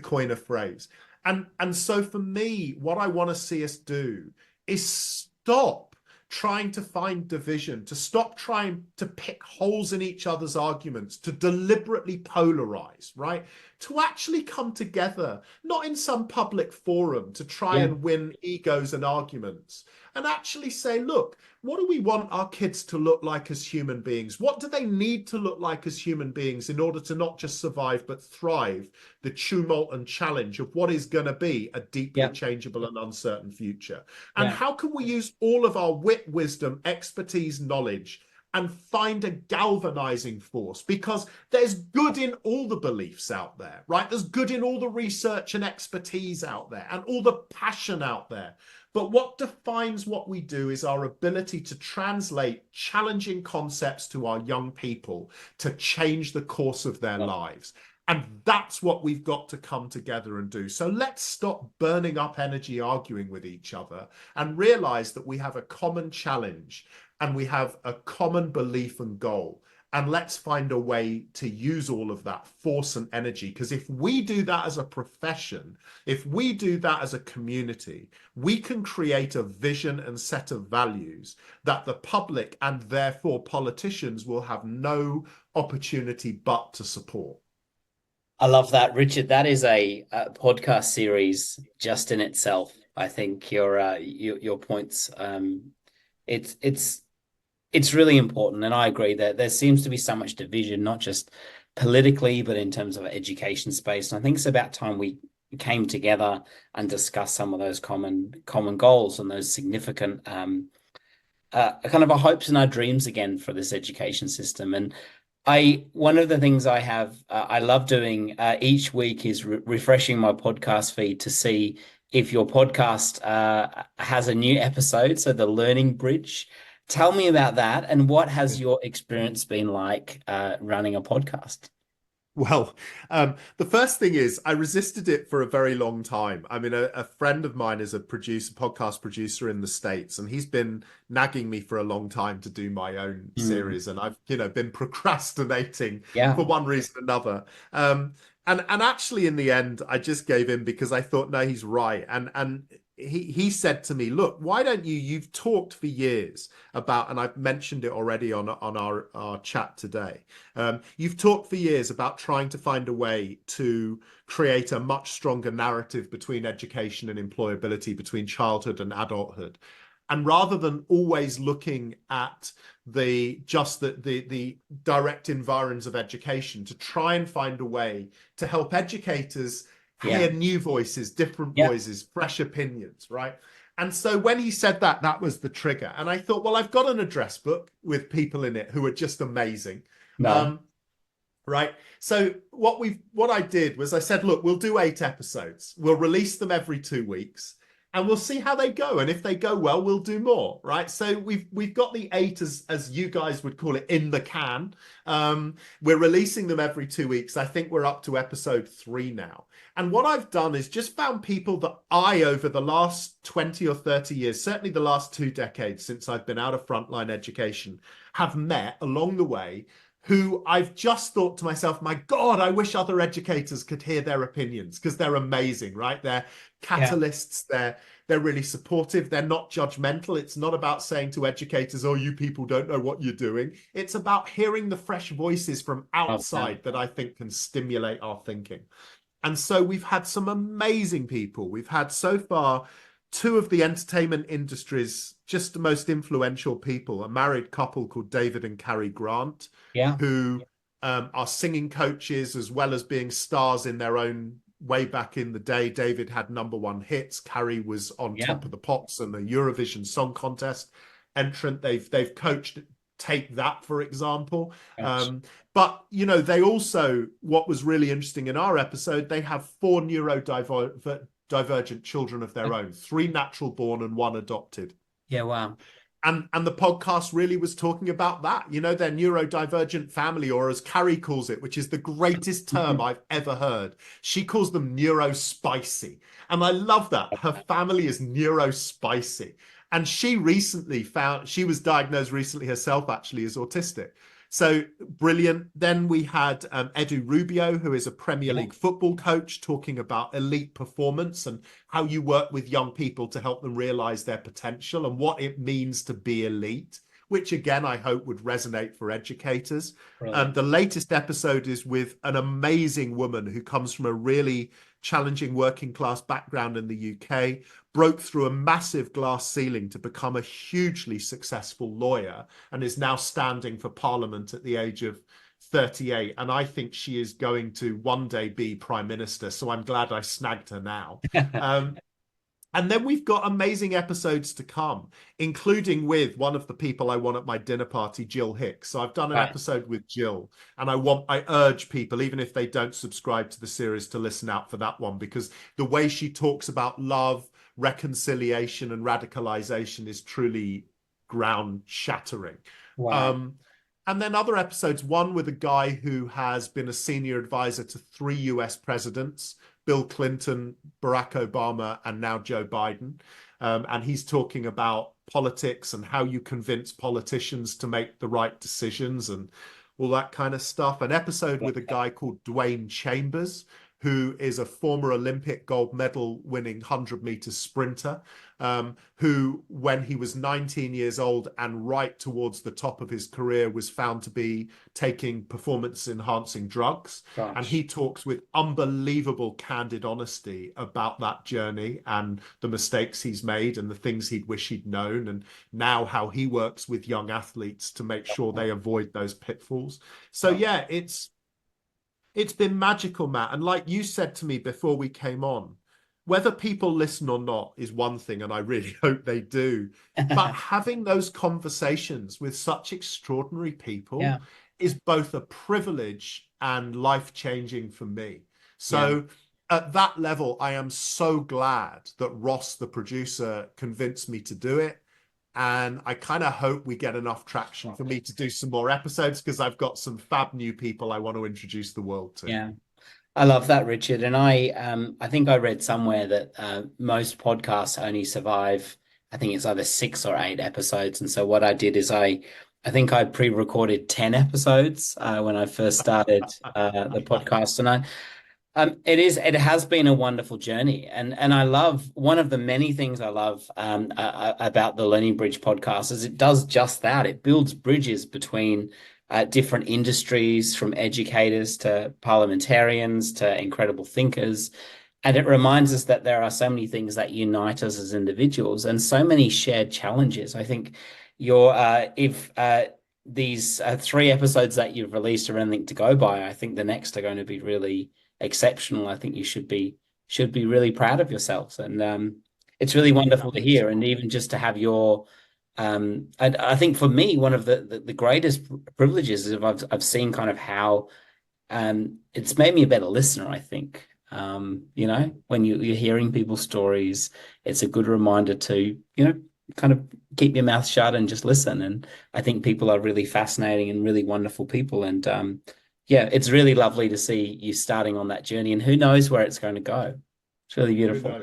coin a phrase. And so for me, what I want to see us do is stop trying to find division, to stop trying to pick holes in each other's arguments, to deliberately polarize, right? To actually come together, not in some public forum to try and win egos and arguments, and actually say, look, what do we want our kids to look like as human beings? What do they need to look like as human beings in order to not just survive, but thrive the tumult and challenge of what is going to be a deeply changeable and uncertain future? And how can we use all of our wit, wisdom, expertise, knowledge, and find a galvanizing force? Because there's good in all the beliefs out there, right? There's good in all the research and expertise out there and all the passion out there. But what defines what we do is our ability to translate challenging concepts to our young people to change the course of their lives. And that's what we've got to come together and do. So let's stop burning up energy arguing with each other and realize that we have a common challenge and we have a common belief and goal. And let's find a way to use all of that force and energy. Because if we do that as a profession, if we do that as a community, we can create a vision and set of values that the public and therefore politicians will have no opportunity but to support. I love that, Richard. That is a podcast series just in itself. I think your points. It's really important, and I agree that there seems to be so much division, not just politically, but in terms of education space. And I think it's about time we came together and discussed some of those common goals and those significant kind of our hopes and our dreams again for this education system. And one of the things I love doing each week is refreshing my podcast feed to see if your podcast has a new episode. So the Learning Bridge. Tell me about that, and what has your experience been like running a podcast? Well, the first thing is I resisted it for a very long time. I mean, a friend of mine is a podcast producer in the States, and he's been nagging me for a long time to do my own series. And I've, been procrastinating for one reason or another. And actually, in the end, I just gave in because I thought, no, he's right. And he said to me, look, why don't you've talked for years about, and I've mentioned it already on our chat today. You've talked for years about trying to find a way to create a much stronger narrative between education and employability, between childhood and adulthood. And rather than always looking at the direct environs of education, to try and find a way to help educators hear new voices, different voices, fresh opinions, right? And so when he said that, that was the trigger. And I thought, well, I've got an address book with people in it who are just amazing. Right. So what I did was I said, look, we'll do 8 episodes. We'll release them every 2 weeks. And we'll see how they go. And if they go well, we'll do more, right? So we've got the 8, as you guys would call it, in the can. We're releasing them every 2 weeks. I think we're up to episode 3 now. And what I've done is just found people that over the last 20 or 30 years, certainly the last 2 decades since I've been out of frontline education, have met along the way, who I've just thought to myself, my God, I wish other educators could hear their opinions, because they're amazing, right? They're catalysts. They're really supportive. They're not judgmental. It's not about saying to educators, oh, you people don't know what you're doing. It's about hearing the fresh voices from outside that I think can stimulate our thinking. And so we've had some amazing people. We've had so far 2 of the entertainment industry's just the most influential people, a married couple called David and Carrie Grant, who are singing coaches as well as being stars in their own way. Back in the day, David had #1 hits. Carrie was on Yeah. Top of the Pops and the Eurovision Song Contest entrant. They've coached. Take that, for example. Gosh. But, you know, they also, what was really interesting in our episode, they have 4 neurodivergent children of their own, 3 natural born and 1 adopted. Yeah, wow. And the podcast really was talking about that, you know, their neurodivergent family, or as Carrie calls it, which is the greatest term I've ever heard. She calls them neurospicy. And I love that. Her family is neurospicy. And she recently she was diagnosed recently herself, actually, as autistic. So brilliant. Then we had Edu Rubio, who is a Premier League football coach, talking about elite performance and how you work with young people to help them realize their potential and what it means to be elite, which again, I hope would resonate for educators. The latest episode is with an amazing woman who comes from a really challenging working class background in the UK, broke through a massive glass ceiling to become a hugely successful lawyer, and is now standing for Parliament at the age of 38. And I think she is going to one day be Prime Minister. So I'm glad I snagged her now. And then we've got amazing episodes to come, including with one of the people I want at my dinner party, Jill Hicks. So I've done an episode with Jill, and I urge people, even if they don't subscribe to the series, to listen out for that one, because the way she talks about love, reconciliation, and radicalization is truly ground shattering. Wow. And then other episodes, one with a guy who has been a senior advisor to 3 US presidents, Bill Clinton, Barack Obama, and now Joe Biden. And he's talking about politics and how you convince politicians to make the right decisions and all that kind of stuff. An episode with a guy called Dwayne Chambers, who is a former Olympic gold medal winning 100-meter sprinter, who, when he was 19 years old and right towards the top of his career, was found to be taking performance-enhancing drugs. Gosh. And he talks with unbelievable candid honesty about that journey and the mistakes he's made and the things he'd wish he'd known, and now how he works with young athletes to make sure they avoid those pitfalls. So yeah, it's been magical, Matt. And like you said to me before we came on, whether people listen or not is one thing, and I really hope they do. But having those conversations with such extraordinary people is both a privilege and life-changing for me. So at that level, I am so glad that Ross, the producer, convinced me to do it. And I kind of hope we get enough traction for me to do some more episodes, because I've got some fab new people I want to introduce the world to. Yeah. I love that, Richard. And I think I read somewhere that most podcasts only survive, I think it's either 6 or 8 episodes. And so what I did is I think I pre-recorded 10 episodes when I first started the podcast. And it has been a wonderful journey. And I love, one of the many things I love about the Learning Bridge podcast is it does just that. It builds bridges between different industries, from educators to parliamentarians to incredible thinkers. And it reminds us that there are so many things that unite us as individuals and so many shared challenges. I think if these 3 episodes that you've released are anything to go by, I think the next are going to be really exceptional. I think you should be really proud of yourselves. And it's really wonderful to hear. And even just to have your I think for me, one of the greatest privileges is I've seen kind of how it's made me a better listener, I think. You know, when you're hearing people's stories, it's a good reminder to, you know, kind of keep your mouth shut and just listen. And I think people are really fascinating and really wonderful people. And yeah, it's really lovely to see you starting on that journey, and who knows where it's going to go. It's really beautiful.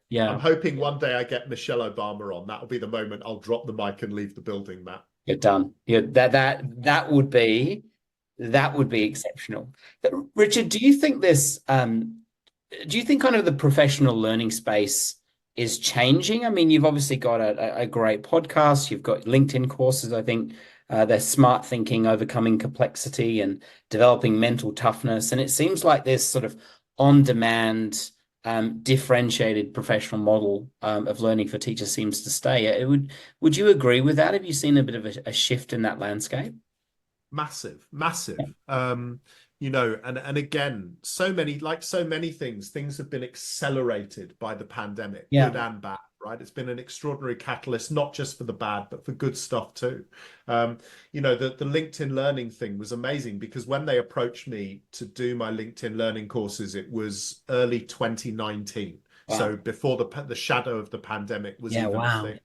Yeah. I'm hoping one day I get Michelle Obama on. That'll be the moment I'll drop the mic and leave the building, Matt. You're done. Yeah, that would be exceptional. But Richard, do you think kind of the professional learning space is changing? I mean, you've obviously got a great podcast, you've got LinkedIn courses, I think they're smart thinking, overcoming complexity and developing mental toughness. And it seems like this sort of on-demand, differentiated professional model of learning for teachers seems to stay. Would you agree with that? Have you seen a bit of a shift in that landscape? Massive, massive. You know, and again, so many, like so many things have been accelerated by the pandemic, Yeah. good and bad, right? It's been an extraordinary catalyst, not just for the bad, but for good stuff too. You know, the LinkedIn Learning thing was amazing because when they approached me to do my LinkedIn Learning courses, it was early 2019. Wow. So before the shadow of the pandemic was Yeah. even a Wow. thing.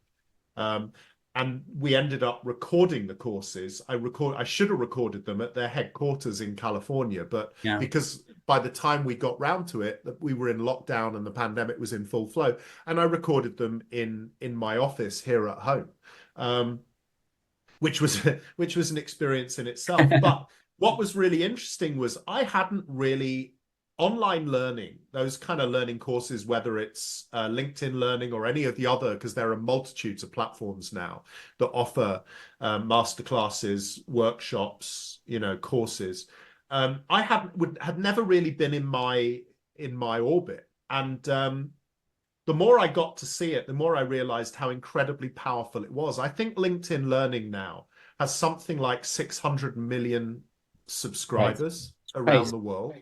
Um, and we ended up recording the courses. I should have recorded them at their headquarters in California, but Yeah. because by the time we got round to it, we were in lockdown and the pandemic was in full flow, and I recorded them in my office here at home, which was which was an experience in itself. But what was really interesting was I hadn't really online learning, those kind of learning courses, whether it's LinkedIn Learning or any of the other, because there are multitudes of platforms now that offer masterclasses, workshops, you know, courses. I had never really been in my orbit, and the more I got to see it, the more I realized how incredibly powerful it was. I think LinkedIn Learning now has something like 600 million Crazy. subscribers around Crazy. the world.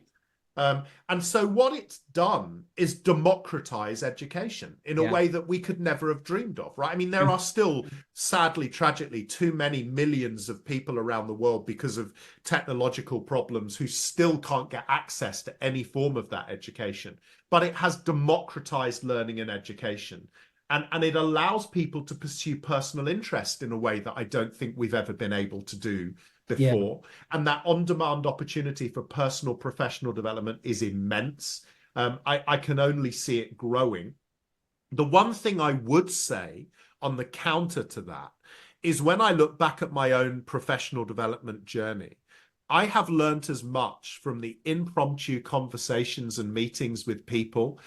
And so what it's done is democratize education in a Yeah. way that we could never have dreamed of, right? I mean, there are still, sadly, tragically, too many millions of people around the world because of technological problems who still can't get access to any form of that education. But it has democratized learning and education. And it allows people to pursue personal interest in a way that I don't think we've ever been able to do Yeah. before. And that on-demand opportunity for personal professional development is immense. I can only see it growing. The one thing I would say on the counter to that is when I look back at my own professional development journey, I have learned as much from the impromptu conversations and meetings with people,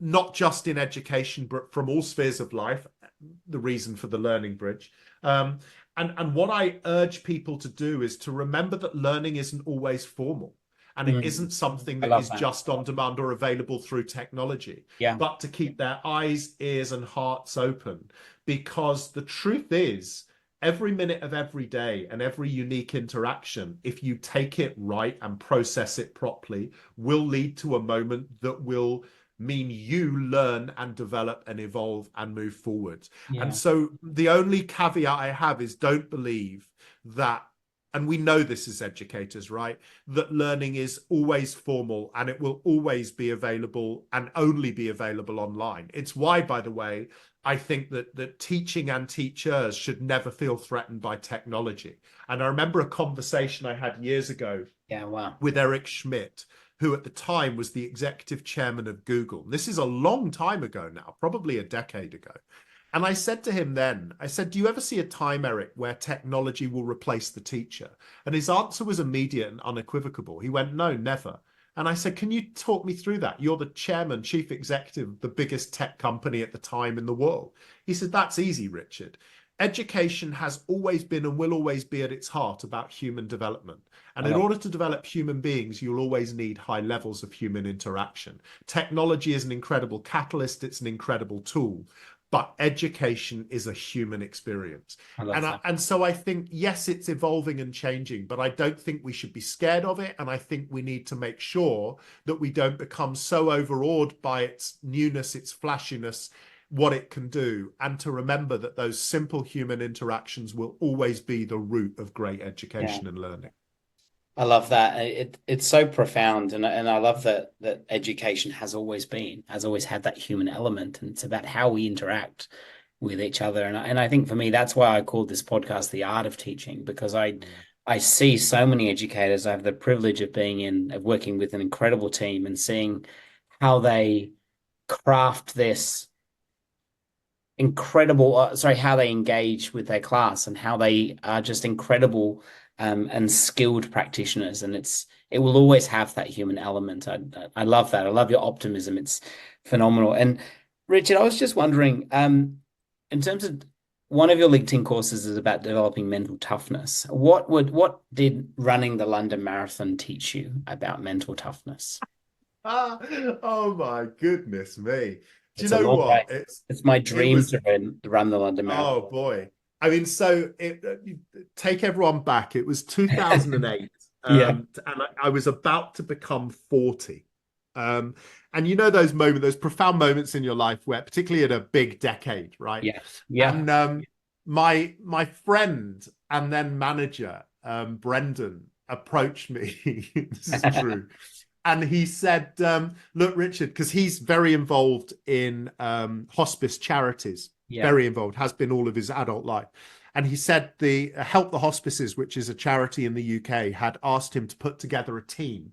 not just in education, but from all spheres of life, the reason for the learning bridge. And what I urge people to do is to remember that learning isn't always formal. And it isn't something I that love is that. just on demand or available through technology, Yeah. but to keep their eyes, ears, and hearts open. Because the truth is, every minute of every day and every unique interaction, if you take it right and process it properly, will lead to a moment that will mean you learn and develop and evolve and move forward. And Yeah. so the only caveat I have is don't believe that, and we know this as educators, right, that learning is always formal and it will always be available and only be available online. It's why, by the way, I think that teaching and teachers should never feel threatened by technology. And I remember a conversation I had years ago Yeah. Wow. with Eric Schmidt, who at the time was the executive chairman of Google. This is a long time ago now, probably a decade ago. And I said to him then, I said, do you ever see a time, Eric, where technology will replace the teacher? And his answer was immediate and unequivocal. He went, no, never. And I said, can you talk me through that? You're the chairman, chief executive of the biggest tech company at the time in the world. He said, that's easy, Richard. Education has always been and will always be at its heart about human development. And in order to develop human beings, you'll always need high levels of human interaction. Technology is an incredible catalyst. It's an incredible tool. But education is a human experience. I love that. And so I think, yes, it's evolving and changing, but I don't think we should be scared of it. And I think we need to make sure that we don't become so overawed by its newness, its flashiness, what it can do, and to remember that those simple human interactions will always be the root of great education and learning. I love that. It's so profound, and I love that education has always had that human element, and it's about how we interact with each other. And I think for me, that's why I called this podcast "The Art of Teaching," because I see so many educators. I have the privilege of working with an incredible team and seeing how they craft this how they engage with their class and how they are just incredible and skilled practitioners. And it will always have that human element. I love that. I love your optimism. It's phenomenal. And Richard, I was just wondering, in terms of one of your LinkedIn courses is about developing mental toughness. What did running the London Marathon teach you about mental toughness? Oh my goodness me. Do you It's a know long what? race. It's my It dream was to run the London Marathon. Oh boy. I mean, so take everyone back. It was 2008, Yeah. and I was about to become 40. Um, and you know those moments, those profound moments in your life where, particularly at a big decade, right? Yeah. Yeah. And my friend and then manager, Brendan, approached me. This is true. And he said, look, Richard, because he's very involved in hospice charities, Yeah. very involved, has been all of his adult life. And he said the Help the Hospices, which is a charity in the UK, had asked him to put together a team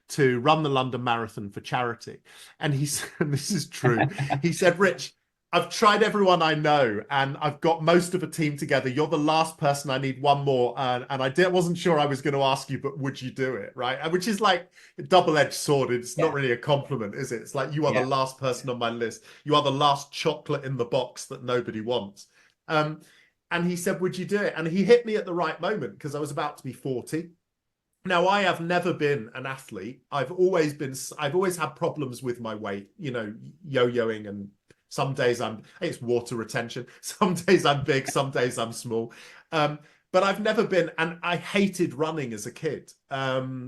to run the London Marathon for charity. And he said, and this is true, he said, Rich, I've tried everyone I know and I've got most of a team together. You're the last person. I need one more. And wasn't sure I was going to ask you, but would you do it? Right. Which is like a double-edged sword. It's not Yeah. really a compliment, is it? It's like you are the Yeah. last person on my list. You are the last chocolate in the box that nobody wants. And he said, would you do it? And he hit me at the right moment because I was about to be 40. Now, I have never been an athlete. I've always had problems with my weight, yo-yoing, and some days it's water retention. Some days I'm big, some days I'm small. But I've never been, and I hated running as a kid. But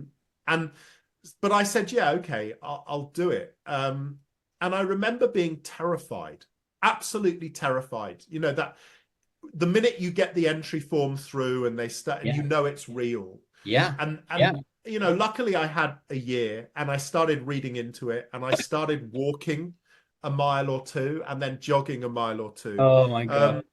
I said, yeah, okay, I'll do it. And I remember being terrified, absolutely terrified. That the minute you get the entry form through and they start, and it's real. Yeah. And Yeah. luckily I had a year and I started reading into it and I started walking a mile or two and then jogging a mile or two. Oh my God.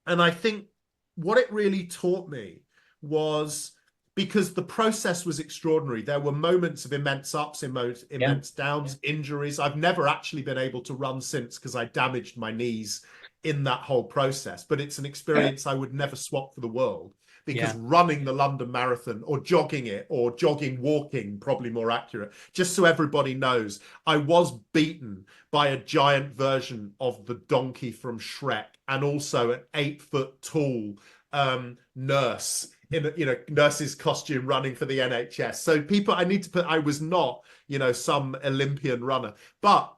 And I think what it really taught me was, because the process was extraordinary. There were moments of immense ups, immense downs, injuries. I've never actually been able to run since because I damaged my knees in that whole process. But it's an experience I would never swap for the world. Because running the London Marathon, or jogging it, or walking, probably more accurate, just so everybody knows, I was beaten by a giant version of the donkey from Shrek, and also an 8-foot tall nurse in a nurse's costume running for the NHS. So I was not, some Olympian runner. But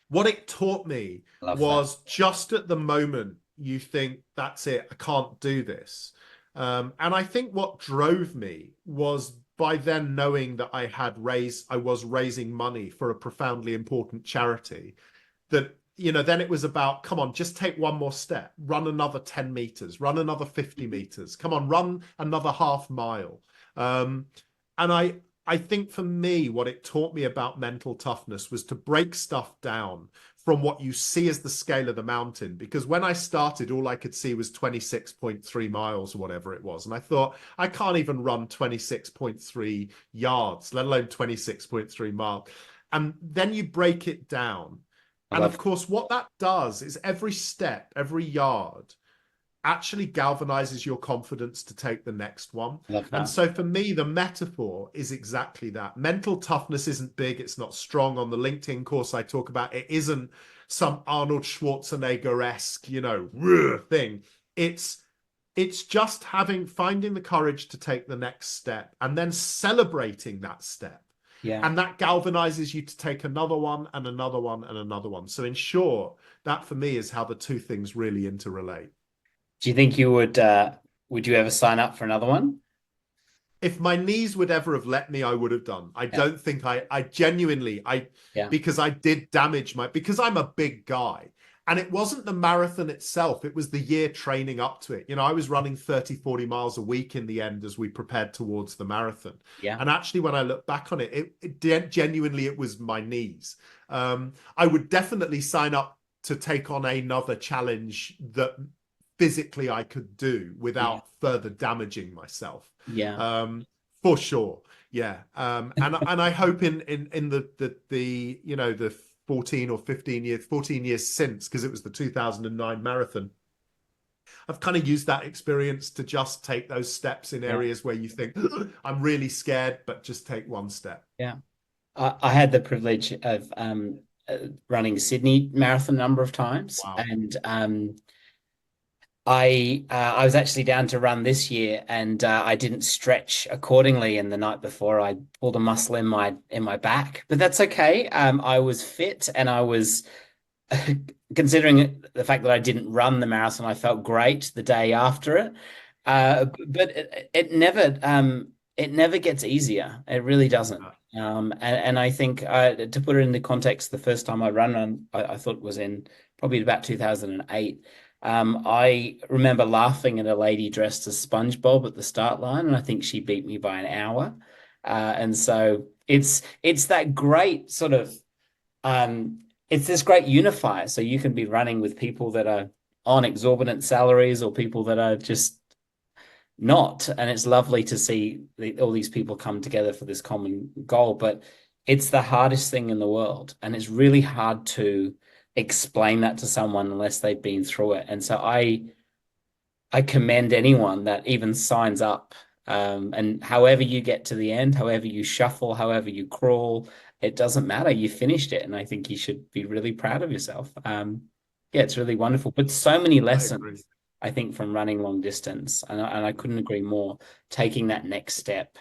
what it taught me was, just at the moment you think, that's it, I can't do this. And I think what drove me was, by then, knowing that I was raising money for a profoundly important charity, that, then it was about, come on, just take one more step, run another 10 meters, run another 50 meters, come on, run another half mile. And I think for me, what it taught me about mental toughness was to break stuff down from what you see as the scale of the mountain. Because when I started, all I could see was 26.3 miles or whatever it was. And I thought, I can't even run 26.3 yards, let alone 26.3 miles. And then you break it down. And of course, what that does is every step, every yard actually galvanizes your confidence to take the next one. And so for me, the metaphor is exactly that. Mental toughness isn't big, it's not strong. On the LinkedIn course I talk about, it isn't some Arnold Schwarzenegger-esque, thing. It's just finding the courage to take the next step and then celebrating that step. Yeah. And that galvanizes you to take another one and another one and another one. So in short, that for me is how the two things really interrelate. Do you think you would you ever sign up for another one? If my knees would ever have let me, I would have done. I don't think I genuinely, because I did damage because I'm a big guy. And it wasn't the marathon itself. It was the year training up to it. I was running 30, 40 miles a week in the end as we prepared towards the marathon. Yeah. And actually, when I look back on it, genuinely, it was my knees. I would definitely sign up to take on another challenge that physically I could do without further damaging myself. Yeah. For sure. Yeah. And I hope in the 14 years since, because it was the 2009 marathon, I've kind of used that experience to just take those steps in areas where you think, I'm really scared, but just take one step. Yeah. I had the privilege of running Sydney Marathon a number of times. Wow. And I was actually down to run this year, and I didn't stretch accordingly. And the night before, I pulled a muscle in my back, but that's okay. I was fit, and I was considering the fact that I didn't run the marathon, I felt great the day after it. But it never gets easier. It really doesn't. And I think to put it into context, the first time I ran, I thought was in probably about 2008. I remember laughing at a lady dressed as SpongeBob at the start line, and I think she beat me by an hour. And so it's that great sort of it's this great unifier. So you can be running with people that are on exorbitant salaries or people that are just not. And it's lovely to see all these people come together for this common goal. But it's the hardest thing in the world. And it's really hard to explain that to someone unless they've been through it. And so I commend anyone that even signs up. And however you get to the end, however you shuffle, however you crawl, it doesn't matter. You finished it. And I think you should be really proud of yourself. Yeah, it's really wonderful. But so many lessons, I think, from running long distance. And I couldn't agree more. Taking that next step,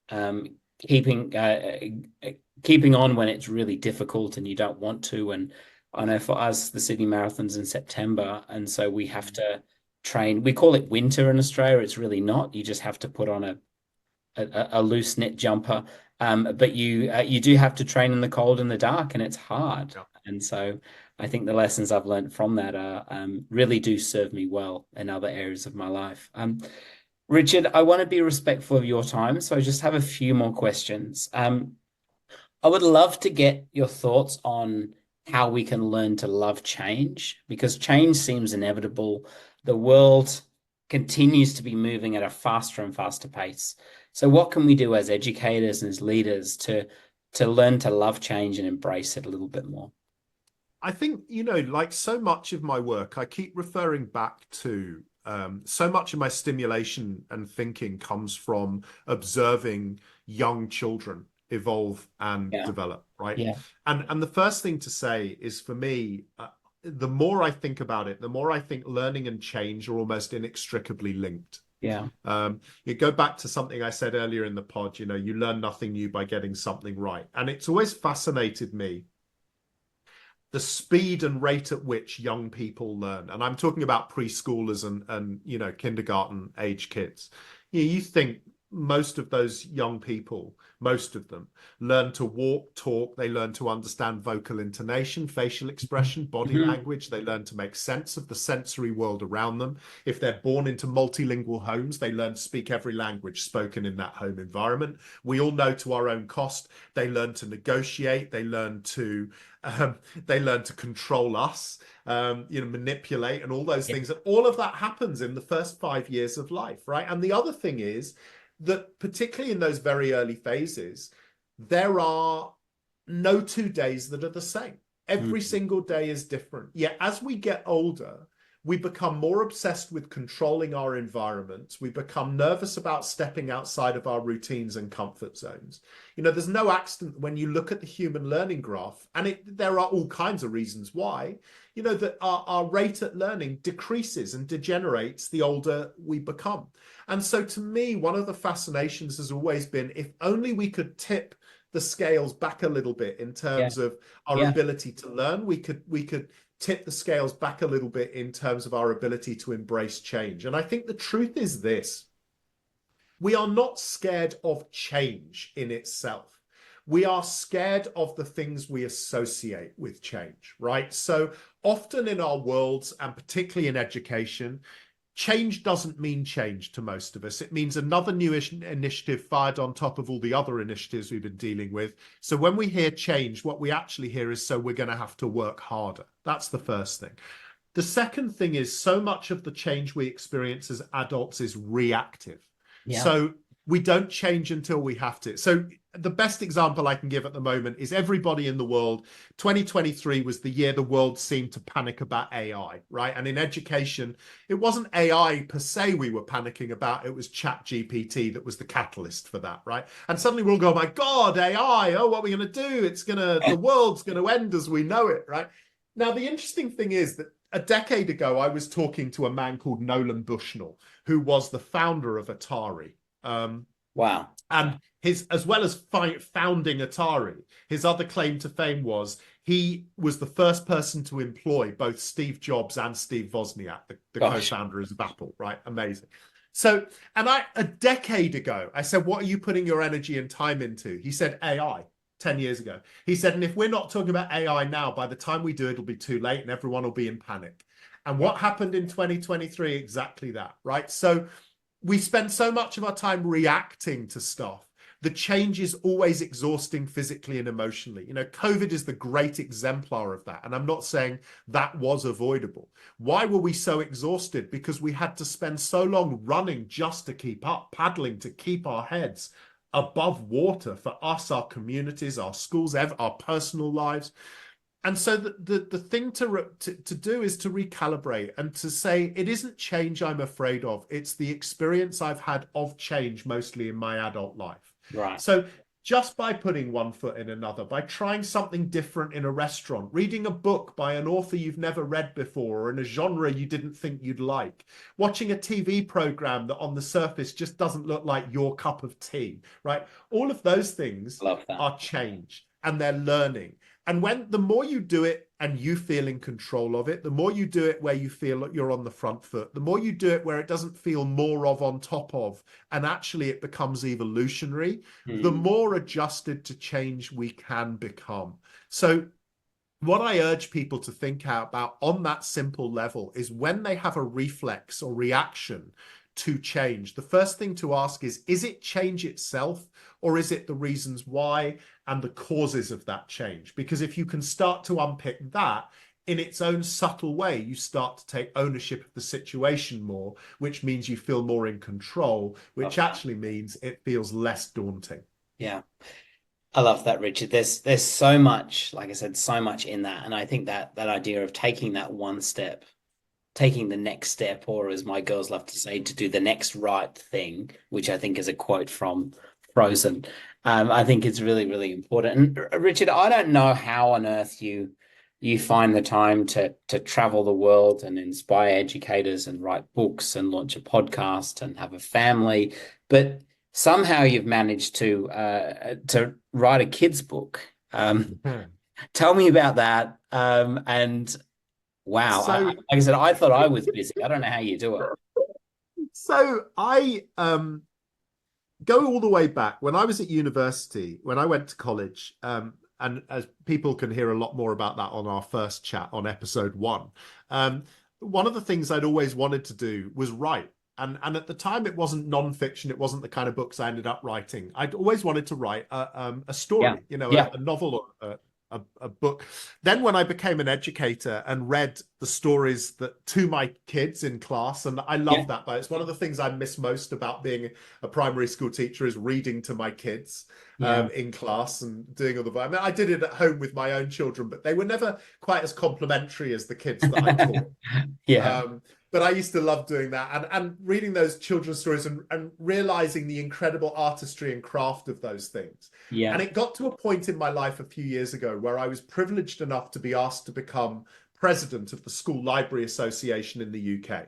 keeping on when it's really difficult and you don't want to. And I know for us, the Sydney Marathon's in September. And so we have to train. We call it winter in Australia. It's really not. You just have to put on a loose knit jumper. But you do have to train in the cold and the dark, and it's hard. Yeah. And so I think the lessons I've learned from that are really do serve me well in other areas of my life. Richard, I want to be respectful of your time, so I just have a few more questions. I would love to get your thoughts on how we can learn to love change, because change seems inevitable. The world continues to be moving at a faster and faster pace. So what can we do as educators and as leaders to learn to love change and embrace it a little bit more? I think, like so much of my work, I keep referring back to so much of my stimulation and thinking comes from observing young children evolve and develop, right? Yeah. And the first thing to say is, for me, the more I think about it, the more I think learning and change are almost inextricably linked. Yeah. You go back to something I said earlier in the pod, you learn nothing new by getting something right. And it's always fascinated me, the speed and rate at which young people learn. And I'm talking about preschoolers and kindergarten age kids. You think most of those young people, most of them learn to walk, talk, they learn to understand vocal intonation, facial expression, body language, they learn to make sense of the sensory world around them. If they're born into multilingual homes, they learn to speak every language spoken in that home environment. We all know, to our own cost, they learn to negotiate, they learn to control us, manipulate, and all those things. And all of that happens in the first 5 years of life, right? And the other thing is that, particularly in those very early phases, there are no 2 days that are the same. Every single day is different. Yet as we get older, we become more obsessed with controlling our environments. We become nervous about stepping outside of our routines and comfort zones. There's no accident when you look at the human learning graph, and there are all kinds of reasons why, that our rate at learning decreases and degenerates the older we become. And so to me, one of the fascinations has always been, if only we could tip the scales back a little bit in terms of our ability to learn, we could tip the scales back a little bit in terms of our ability to embrace change. And I think the truth is this: we are not scared of change in itself. We are scared of the things we associate with change, right? So often in our worlds, and particularly in education, change doesn't mean change to most of us. It means another new initiative fired on top of all the other initiatives we've been dealing with. So when we hear change, what we actually hear is, so we're going to have to work harder. That's the first thing. The second thing is, so much of the change we experience as adults is reactive. Yeah. So we don't change until we have to. So the best example I can give at the moment is everybody in the world. 2023 was the year the world seemed to panic about AI, right? And in education, it wasn't AI per se we were panicking about. It was ChatGPT that was the catalyst for that, right? And suddenly we're all going, oh my God, AI, oh, what are we going to do? The world's going to end as we know it, right? Now, the interesting thing is that a decade ago, I was talking to a man called Nolan Bushnell, who was the founder of Atari. Wow. And his, as well as founding Atari, his other claim to fame was he was the first person to employ both Steve Jobs and Steve Wozniak, the Gosh. co-founders of Apple, right? Amazing. So, and a decade ago, I said, what are you putting your energy and time into? He said, AI. 10 years ago. He said, and if we're not talking about AI now, by the time we do, it'll be too late and everyone will be in panic. And what happened in 2023? Exactly that, right? So we spend so much of our time reacting to stuff. The change is always exhausting physically and emotionally. You know, COVID is the great exemplar of that. And I'm not saying that was avoidable. Why were we so exhausted? Because we had to spend so long running just to keep up, paddling to keep our heads above water for us, our communities, our schools, our personal lives. And so the thing to do is to recalibrate and to say, it isn't change I'm afraid of. It's the experience I've had of change, mostly in my adult life. Right. So just by putting one foot in another, by trying something different in a restaurant, reading a book by an author you've never read before or in a genre you didn't think you'd like, watching a TV program that on the surface just doesn't look like your cup of tea, right? All of those things are change and they're learning. And when the more you do it and you feel in control of it, the more you do it where you feel like you're on the front foot, the more you do it where it doesn't feel more of on top of, and actually it becomes evolutionary, the more adjusted to change we can become. So what I urge people to think about on that simple level is when they have a reflex or reaction to change, the first thing to ask is it change itself, or is it the reasons why and the causes of that change? Because if you can start to unpick that in its own subtle way, you start to take ownership of the situation more, which means you feel more in control, which actually means it feels less daunting. Yeah. I love that, Richard. There's so much, like I said, so much in that. And I think that idea of taking that one step, taking the next step, or as my girls love to say, to do the next right thing, which I think is a quote from Frozen. I think it's really, really important. And Richard, I don't know how on earth you find the time to travel the world and inspire educators and write books and launch a podcast and have a family, but somehow you've managed to write a kids book. Tell me about that. And wow, like I said, I thought I was busy. I don't know how you do it. So I go all the way back when I was at university, when I went to college, and as people can hear a lot more about that on our first chat on episode 1. One of the things I'd always wanted to do was write. And at the time, it wasn't nonfiction. It wasn't the kind of books I ended up writing. I'd always wanted to write a story, a novel or a book. Then when I became an educator and read the stories to my kids in class, and I love that, but it's one of the things I miss most about being a primary school teacher is reading to my kids in class and doing all the. I mean, I did it at home with my own children, but they were never quite as complimentary as the kids that I taught. But I used to love doing that and reading those children's stories and realizing the incredible artistry and craft of those things. And it got to a point in my life a few years ago where I was privileged enough to be asked to become president of the School Library Association in the UK,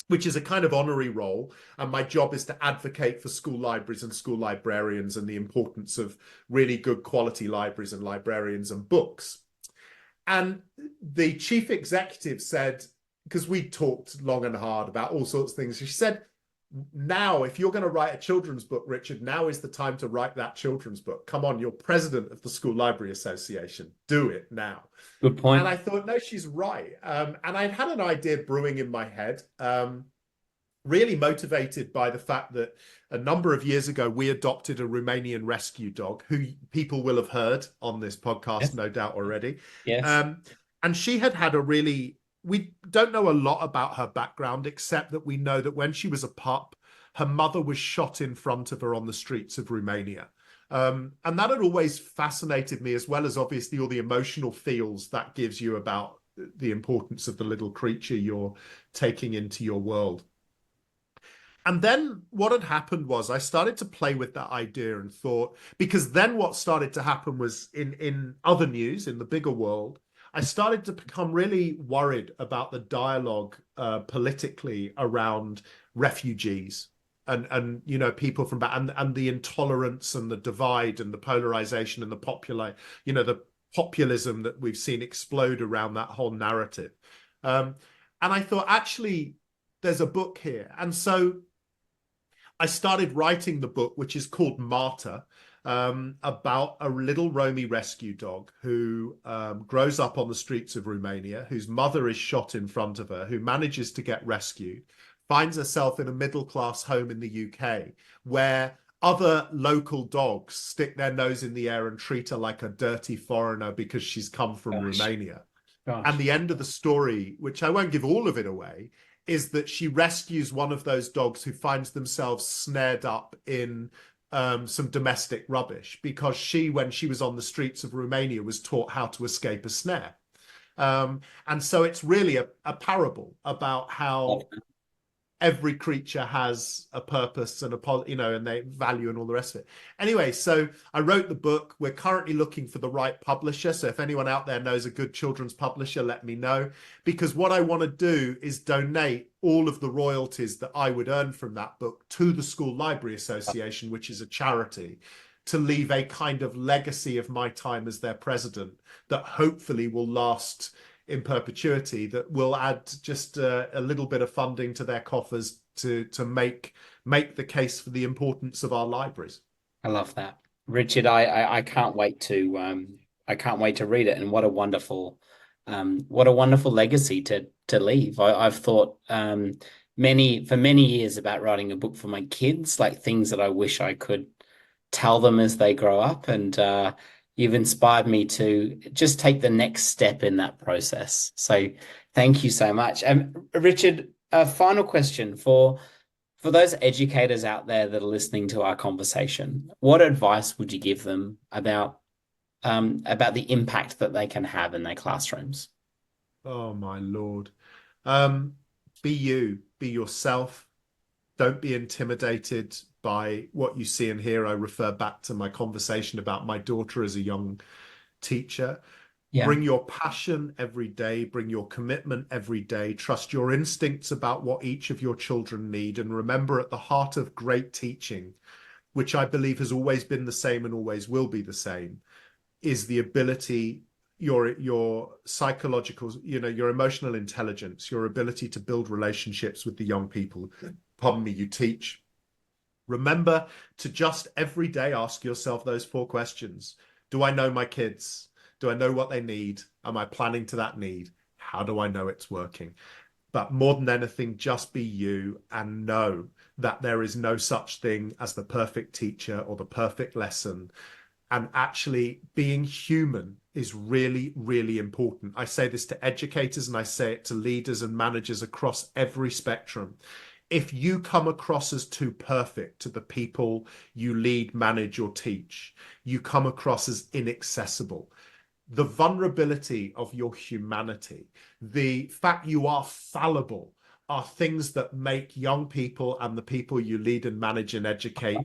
which is a kind of honorary role. And my job is to advocate for school libraries and school librarians and the importance of really good quality libraries and librarians and books. And the chief executive said, because we talked long and hard about all sorts of things, she said, now, if you're going to write a children's book, Richard, now is the time to write that children's book. Come on, you're president of the School Library Association. Do it now. Good point. And I thought, no, she's right. And I'd had an idea brewing in my head, really motivated by the fact that a number of years ago, we adopted a Romanian rescue dog who people will have heard on this podcast, no doubt already. And she had a really... We don't know a lot about her background, except that we know that when she was a pup, her mother was shot in front of her on the streets of Romania. And that had always fascinated me, as well as obviously all the emotional feels that gives you about the importance of the little creature you're taking into your world. And then what had happened was I started to play with that idea and thought, because then what started to happen was in other news, in the bigger world, I started to become really worried about the dialogue politically around refugees and you know, people from back, and the intolerance and the divide and the polarization and the the populism that we've seen explode around that whole narrative. And I thought, actually, there's a book here. And so I started writing the book, which is called Martyr, about a little Romy rescue dog who grows up on the streets of Romania, whose mother is shot in front of her, who manages to get rescued, finds herself in a middle-class home in the UK, where other local dogs stick their nose in the air and treat her like a dirty foreigner because she's come from Romania. And the end of the story, which I won't give all of it away, is that she rescues one of those dogs who finds themselves snared up in some domestic rubbish because she, when she was on the streets of Romania, was taught how to escape a snare. And so it's really a parable about how every creature has a purpose and and they value and all the rest of it. Anyway, so I wrote the book. We're currently looking for the right publisher. So if anyone out there knows a good children's publisher, let me know, because what I want to do is donate all of the royalties that I would earn from that book to the School Library Association, which is a charity, to leave a kind of legacy of my time as their president that hopefully will last in perpetuity, that will add just a little bit of funding to their coffers to make the case for the importance of our libraries. I love that, Richard. I can't wait to read it, and what a wonderful legacy to leave. I've thought for many years about writing a book for my kids, like things that I wish I could tell them as they grow up, and you've inspired me to just take the next step in that process. So thank you so much. Richard, a final question for those educators out there that are listening to our conversation. What advice would you give them about the impact that they can have in their classrooms? Oh, my Lord. Be you, be yourself. Don't be intimidated by what you see and hear. I refer back to my conversation about my daughter as a young teacher. Yeah. Bring your passion every day. Bring your commitment every day. Trust your instincts about what each of your children need. And remember, at the heart of great teaching, which I believe has always been the same and always will be the same, is the ability, your psychological, your emotional intelligence, your ability to build relationships with the young people, you teach. Remember to just every day ask yourself those 4 questions. Do I know my kids? Do I know what they need? Am I planning to that need? How do I know it's working? But more than anything, just be you and know that there is no such thing as the perfect teacher or the perfect lesson. And actually being human is really, really important. I say this to educators and I say it to leaders and managers across every spectrum. If you come across as too perfect to the people you lead, manage, or teach, you come across as inaccessible. The vulnerability of your humanity, the fact you are fallible, are things that make young people and the people you lead and manage and educate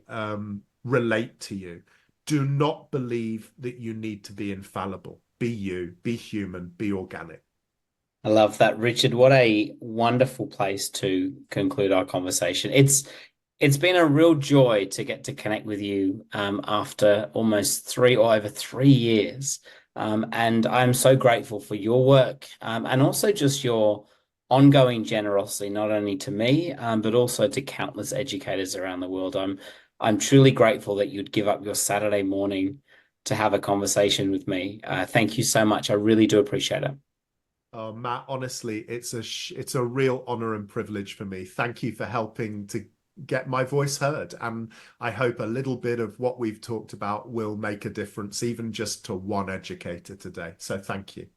relate to you. Do not believe that you need to be infallible. Be you, be human, be organic. I love that, Richard. What a wonderful place to conclude our conversation. It's been a real joy to get to connect with you after almost over 3 years. And I'm so grateful for your work and also just your ongoing generosity, not only to me, but also to countless educators around the world. I'm truly grateful that you'd give up your Saturday morning to have a conversation with me. Thank you so much. I really do appreciate it. Matt, honestly, it's a real honor and privilege for me. Thank you for helping to get my voice heard. And I hope a little bit of what we've talked about will make a difference, even just to one educator today. So thank you.